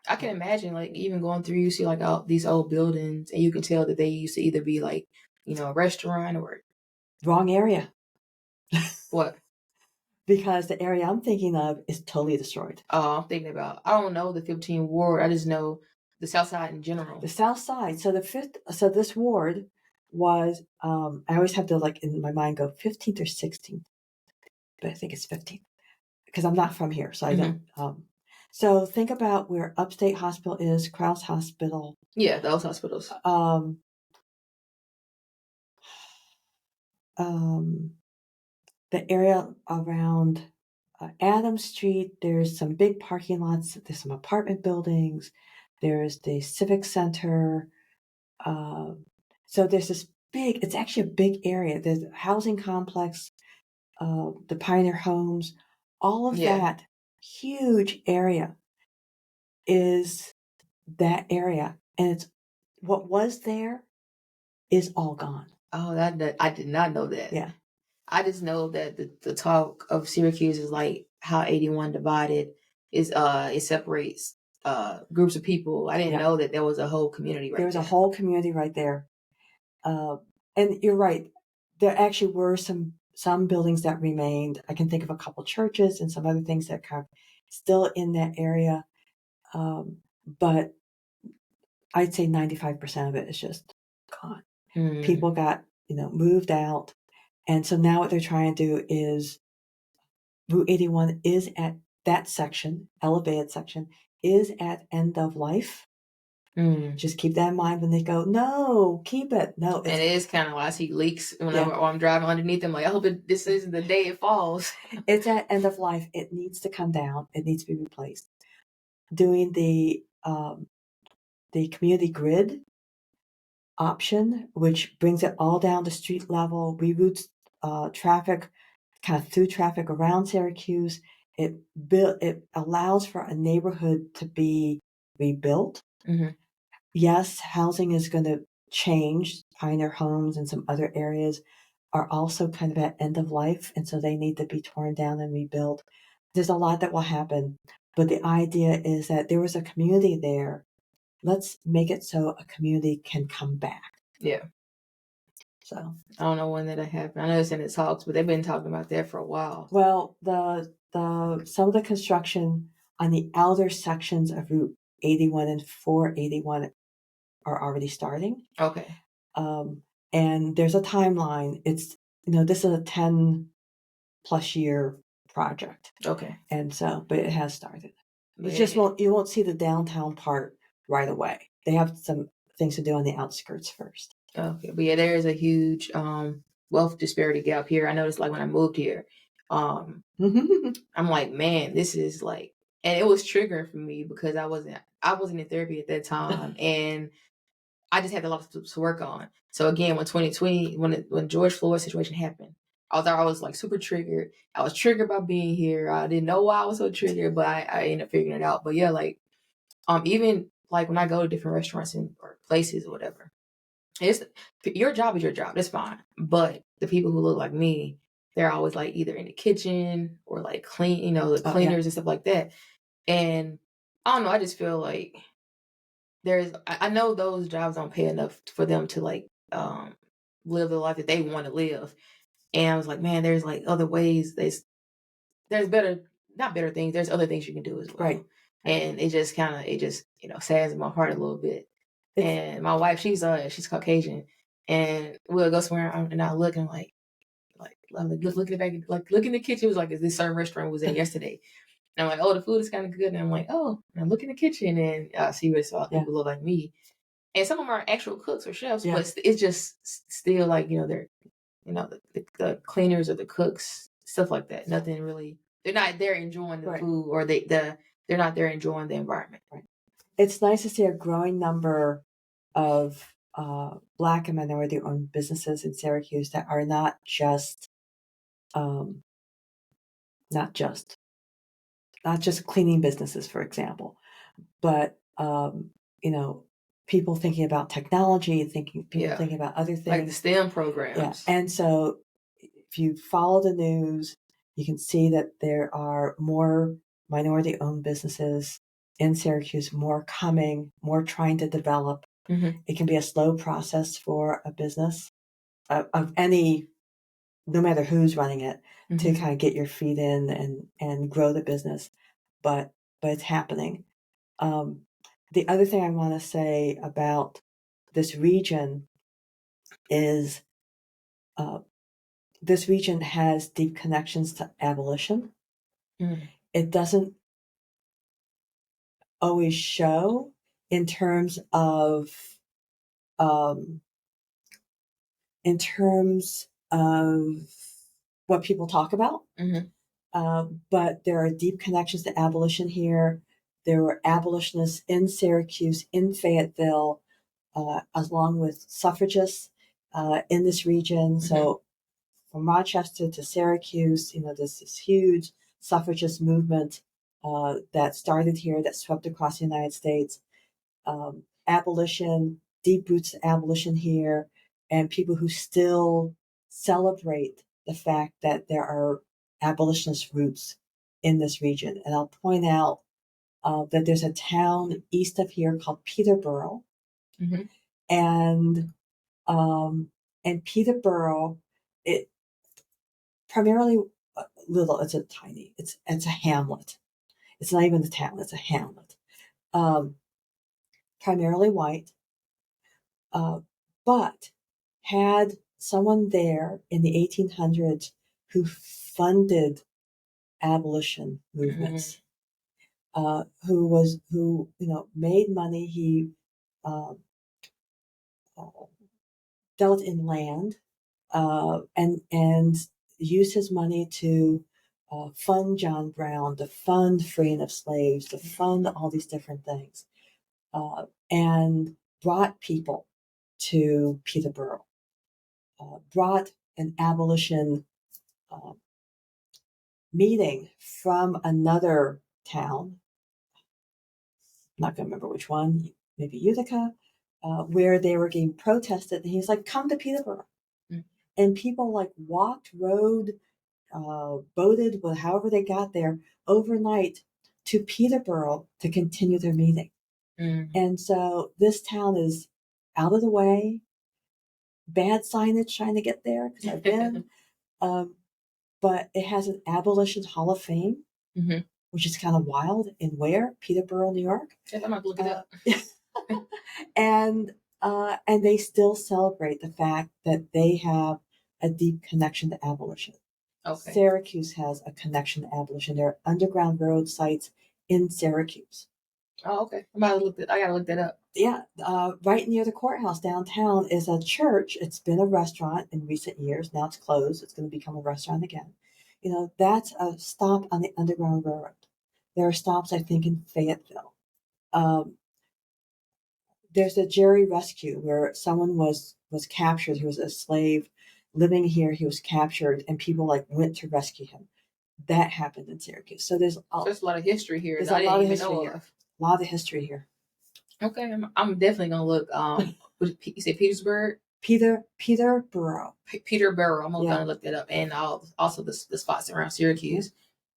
I can imagine, like, even going through, you see like all these old buildings, and you can tell that they used to either be like, a restaurant or. Wrong area. What? Because the area I'm thinking of is totally destroyed. Oh, I'm thinking about, I don't know the 15th Ward. I just know the South Side in general. The South Side. So this ward was, I always have to, like, in my mind go 15th or 16th, but I think it's 15th because I'm not from here, so I don't. So think about where Upstate Hospital is, Krause Hospital. Yeah, those hospitals. The area around Adams Street, there's some big parking lots. There's some apartment buildings. There's the Civic Center. So there's this it's actually a big area. There's a housing complex, the Pioneer Homes, all of that huge area is that area. And it's what was there is all gone. Oh, that I did not know that. Yeah. I just know that the talk of Syracuse is like how 81 divided is it separates groups of people. I didn't know that there was a whole community there was a whole community right there. And you're right. There actually were some buildings that remained. I can think of a couple churches and some other things that kind of still in that area. But I'd say 95% of it is just gone. People got, moved out. And so now what they're trying to do is Route 81 is at that section, elevated section, is at end of life. Just keep that in mind when they go, no, keep it. No. And it is kind of like I see leaks whenever I'm driving underneath them. Like, I hope this isn't the day it falls. It's at end of life. It needs to come down. It needs to be replaced. Doing the community grid option, which brings it all down to street level, reroutes traffic, kind of through traffic around Syracuse. It allows for a neighborhood to be rebuilt. Yes, housing is going to change, Pioneer Homes and some other areas, are also kind of at end of life, and so they need to be torn down and rebuilt. There's a lot that will happen, but the idea is that there was a community there. Let's make it so a community can come back. Yeah. So I don't know when that'll happen. I know it's in the talks, but they've been talking about that for a while. well, the some of the construction on the outer sections of Route 81 and 481 are already starting. Okay. And there's a timeline. It's, this is a 10+ year project. Okay. And so, but it has started. But You won't see the downtown part right away. They have some things to do on the outskirts first. Okay. But yeah, there is a huge wealth disparity gap here. I noticed like when I moved here, I'm like, man, this is like, and it was triggering for me because I wasn't in therapy at that time, and I just had a lot to work on. So again, when 2020, when George Floyd situation happened, although I was like super triggered, I was triggered by being here. I didn't know why I was so triggered, but I ended up figuring it out. But yeah, like even like when I go to different restaurants or places or whatever, it's your job is your job. That's fine. But the people who look like me, they're always like either in the kitchen or like clean, the cleaners and stuff like that. And I don't know. I just feel like I know those jobs don't pay enough for them to like live the life that they want to live. And I was like, man, there's like other ways. There's better, not better things. There's other things you can do as well. Right. And it just saddens my heart a little bit. And my wife, she's Caucasian, and we'll go somewhere and I look and just looking back, like look in the kitchen. It was like this certain restaurant was in yesterday. And I'm like, oh, the food is kind of good. And I'm like, oh, and I look in the kitchen and I see what people look like me. And some of them are actual cooks or chefs, but it's just still like, they're, the cleaners or the cooks, stuff like that. Nothing really, they're not there enjoying the food, or they're not there enjoying the environment. Right. It's nice to see a growing number of Black and minority-owned businesses in Syracuse that are not just cleaning businesses, for example, but people thinking about technology, thinking about other things, like the STEM programs. Yeah, and so if you follow the news, you can see that there are more minority-owned businesses in Syracuse, more coming, more trying to develop. Mm-hmm. It can be a slow process for a business of any, no matter who's running it, mm-hmm. to kind of get your feet in and grow the business, but it's happening. The other thing I want to say about this region is this region has deep connections to abolition. Mm. It doesn't always show in terms of what people talk about. Mm-hmm. But there are deep connections to abolition here. There were abolitionists in Syracuse, in Fayetteville, along with suffragists in this region. Mm-hmm. So from Rochester to Syracuse, there's this huge suffragist movement that started here, that swept across the United States. Abolition, deep roots of abolition here, and people who still celebrate the fact that there are abolitionist roots in this region. And I'll point out that there's a town east of here called Peterborough. Mm-hmm. And Peterborough, it primarily it's a hamlet. It's not even a town, it's a hamlet. Primarily white, but had someone there in the 1800s who funded abolition movements, mm-hmm. who made money. He dealt in land and used his money to fund John Brown, to fund freeing of slaves, to fund all these different things, and brought people to Peterborough, brought an abolition meeting from another town, I'm not going to remember which one, maybe Utica, where they were getting protested. And he was like, come to Peterborough. Mm. and people like walked, rode, boated, well, however they got there overnight to Peterborough to continue their meeting. And so this town is out of the way, bad signage trying to get there because I've been, but it has an abolition hall of fame, which is kind of wild. And where? Peterborough, New York. I might look it up. And they still celebrate the fact that they have a deep connection to abolition. Okay. Syracuse has a connection to abolition. There are underground road sites in Syracuse. Oh, okay. I gotta look that up. Yeah, right near the courthouse downtown is a church. It's been a restaurant in recent years. Now it's closed. It's going to become a restaurant again. You know, that's a stop on the Underground Railroad. There are stops, I think, in Fayetteville. There's a Jerry rescue where someone was captured. He was a slave living here. He was captured, and people like went to rescue him. That happened in Syracuse. So there's a lot of history here. There's a lot of history here. A lot of history here. Okay, I'm definitely gonna look. You said Petersburg. Peterborough. Peterborough. I'm gonna look that up, and also the spots around Syracuse.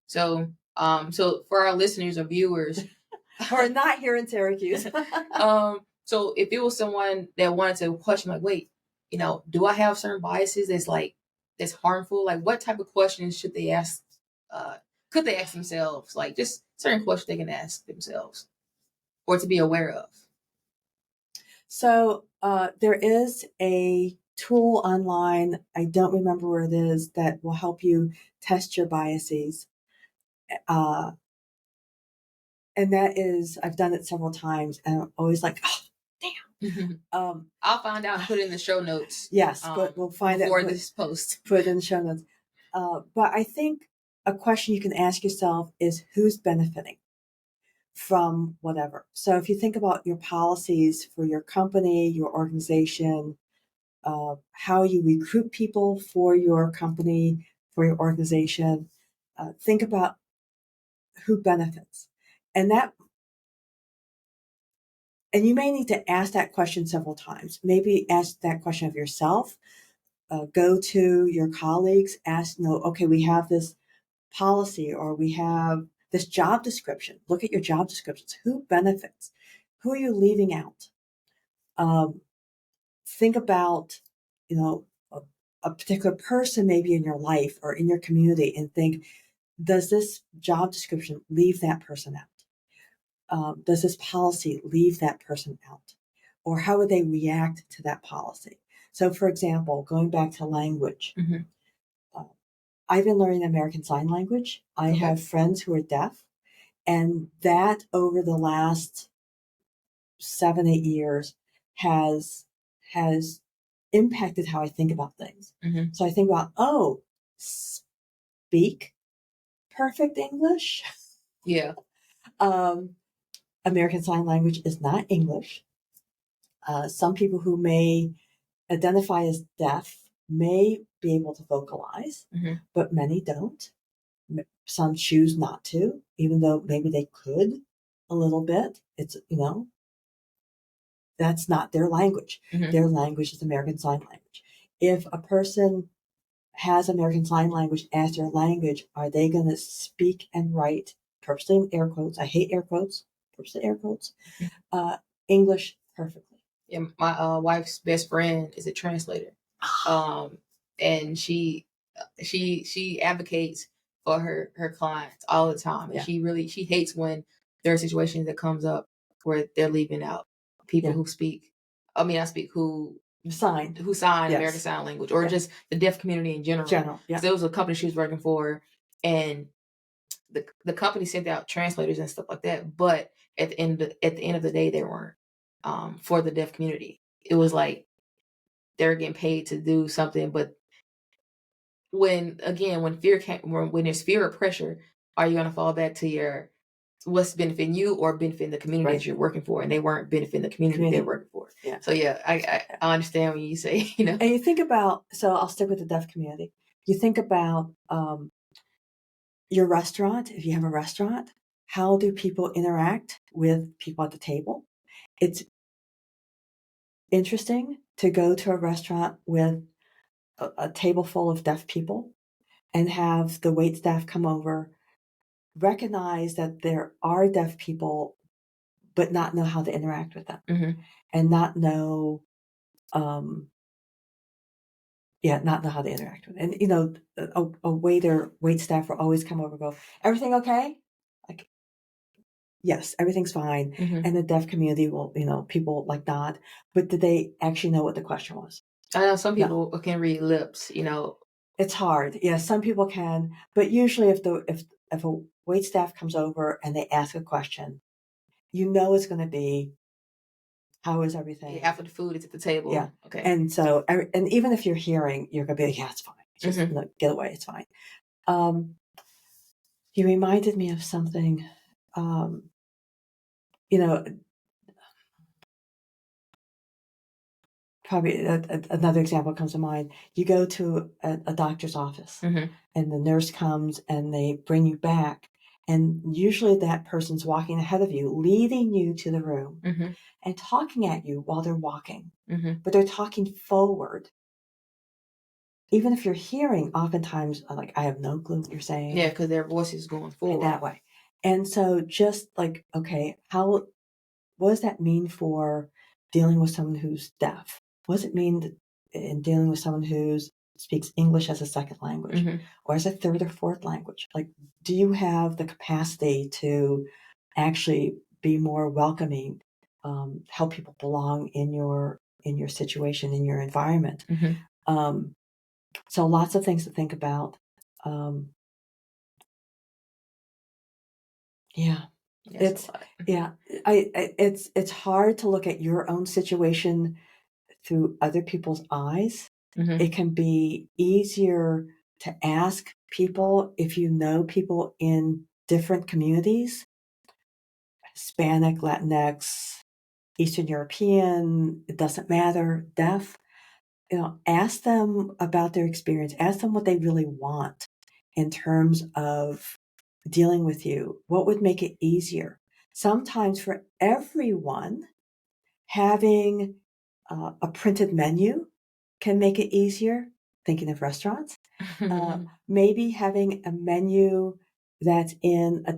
So for our listeners or viewers, who are not here in Syracuse, so if it was someone that wanted to question, like, wait, you know, do I have certain biases that's harmful? Like, what type of questions should they ask? Could they ask themselves? Like, just certain questions they can ask themselves, or to be aware of. So there is a tool online. I don't remember where it is that will help you test your biases. And that is, I've done it several times, and I'm always like, oh, damn. I'll find out and put it in the show notes. Yes, but we'll find it before this post. Put it in the show notes. But I think a question you can ask yourself is, who's benefiting from whatever? So if you think about your policies for your company, your organization, how you recruit people for your company, for your organization, think about who benefits. And you may need to ask that question several times. Maybe ask that question of yourself. Go to your colleagues, ask, okay, we have this policy or we have this job description. Look at your job descriptions. Who benefits? Who are you leaving out? Think about, a particular person maybe in your life or in your community and think, does this job description leave that person out? Does this policy leave that person out? Or how would they react to that policy? So, for example, going back to language, I've been learning American Sign Language. I have friends who are deaf, and that over the last 7-8 years has impacted how I think about things. So I think about, speak perfect English. Yeah. American Sign Language is not English. Some people who may identify as deaf may be able to vocalize, but many don't. Some choose not to, even though maybe they could a little bit. It's, that's not their language. Their language is American Sign Language. If a person has American Sign Language as their language, are they going to speak and write, purposely in air quotes, I hate air quotes, purposely air quotes, English perfectly? Yeah, my wife's best friend is a translator, and she advocates for her clients all the time, and she hates when there are situations that comes up where they're leaving out people who speak. I mean, who sign American Sign Language, or just the deaf community in general. There was a company she was working for, and the company sent out translators and stuff like that. But at the end of the day, they weren't for the deaf community. It was like they're getting paid to do something, but when there's fear or pressure, are you going to fall back to what's benefiting you or benefiting the community that you're working for? And they weren't benefiting the community they're working for. Yeah. So I understand when you say, And you think about, so I'll stick with the deaf community. You think about your restaurant. If you have a restaurant, how do people interact with people at the table? It's interesting to go to a restaurant with a table full of deaf people and have the wait staff come over, recognize that there are deaf people, but not know how to interact with them, and not know, not know how to interact with them. And a wait staff will always come over and go, "Everything okay?" Like, yes, everything's fine. And the deaf community will, people like nod, but did they actually know what the question was? I know some people can read lips, It's hard. Yeah, some people can, but usually if a wait staff comes over and they ask a question, it's going to be, how is everything? After the food is at the table. Yeah. Okay. And so, and even if you're hearing, you're going to be like, yeah, it's fine. Just get away. It's fine. You reminded me of something, probably another example comes to mind. You go to a doctor's office and the nurse comes and they bring you back. And usually that person's walking ahead of you, leading you to the room and talking at you while they're walking. But they're talking forward. Even if you're hearing, oftentimes, like, I have no clue what you're saying. Yeah, because their voice is going forward. That way. And so just like, okay, what does that mean for dealing with someone who's deaf? What does it mean in dealing with someone who speaks English as a second language or as a third or fourth language? Like, do you have the capacity to actually be more welcoming, help people belong in your situation, in your environment? So lots of things to think about. Yeah. It's hard to look at your own situation through other people's eyes. It can be easier to ask people if you know people in different communities, Hispanic, Latinx, Eastern European, it doesn't matter, deaf. Ask them about their experience. Ask them what they really want in terms of dealing with you. What would make it easier? Sometimes for everyone, having a printed menu can make it easier. Thinking of restaurants, maybe having a menu that's in a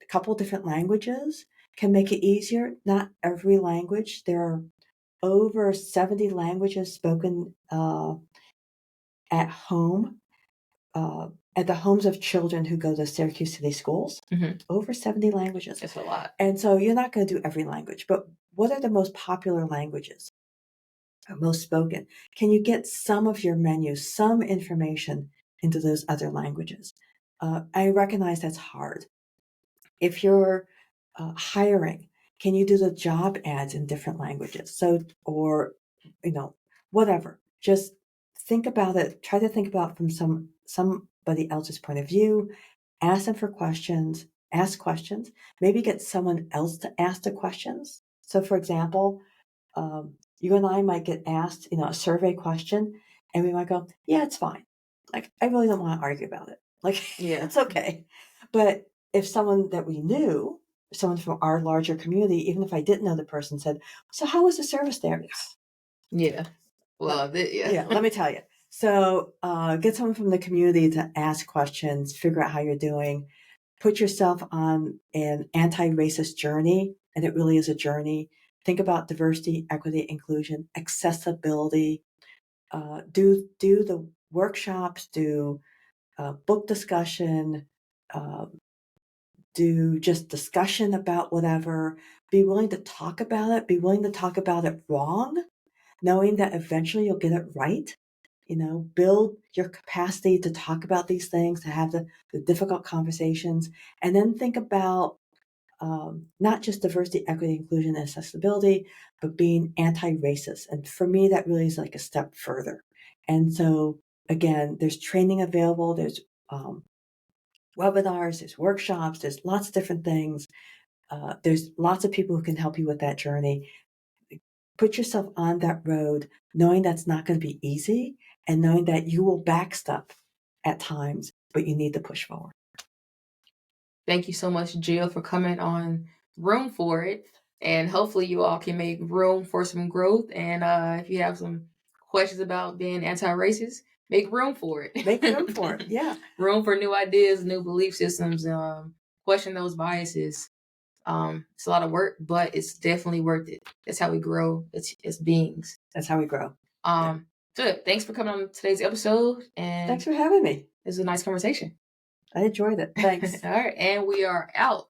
couple different languages can make it easier. Not every language. There are over 70 languages spoken at home, at the homes of children who go to Syracuse City Schools. Over 70 languages. That's a lot. And so you're not going to do every language, but what are the most popular languages? Most spoken? Can you get some of your menu, some information into those other languages? I recognize that's hard. If you're hiring, can you do the job ads in different languages? So, or, whatever. Just think about it. Try to think about from somebody else's point of view. Ask them for questions. Ask questions. Maybe get someone else to ask the questions. So, for example, you and I might get asked, a survey question, and we might go, yeah, it's fine. Like, I really don't want to argue about it. Like, it's okay. But if someone that we knew, someone from our larger community, even if I didn't know the person, said, so how was the service there? Yeah. Well, let me tell you. So get someone from the community to ask questions, figure out how you're doing, put yourself on an anti-racist journey, and it really is a journey. Think about diversity, equity, inclusion, accessibility. Do the workshops, do book discussion, do just discussion about whatever. Be willing to talk about it. Be willing to talk about it wrong, knowing that eventually you'll get it right. Build your capacity to talk about these things, to have the difficult conversations, and then think about not just diversity, equity, inclusion, and accessibility, but being anti-racist. And for me, that really is like a step further. And so, again, there's training available. There's webinars, there's workshops, there's lots of different things. There's lots of people who can help you with that journey. Put yourself on that road, knowing that's not going to be easy, and knowing that you will backstep at times, but you need to push forward. Thank you so much, Jill, for coming on Room for It. And hopefully you all can make room for some growth. And if you have some questions about being anti-racist, Make room for it. Make room for it. Yeah. Room for new ideas, new belief systems, question those biases. It's a lot of work, but it's definitely worth it. That's how we grow as beings. That's how we grow. Good. Thanks for coming on today's episode. And thanks for having me. It was a nice conversation. I enjoyed it. Thanks. All right. And we are out.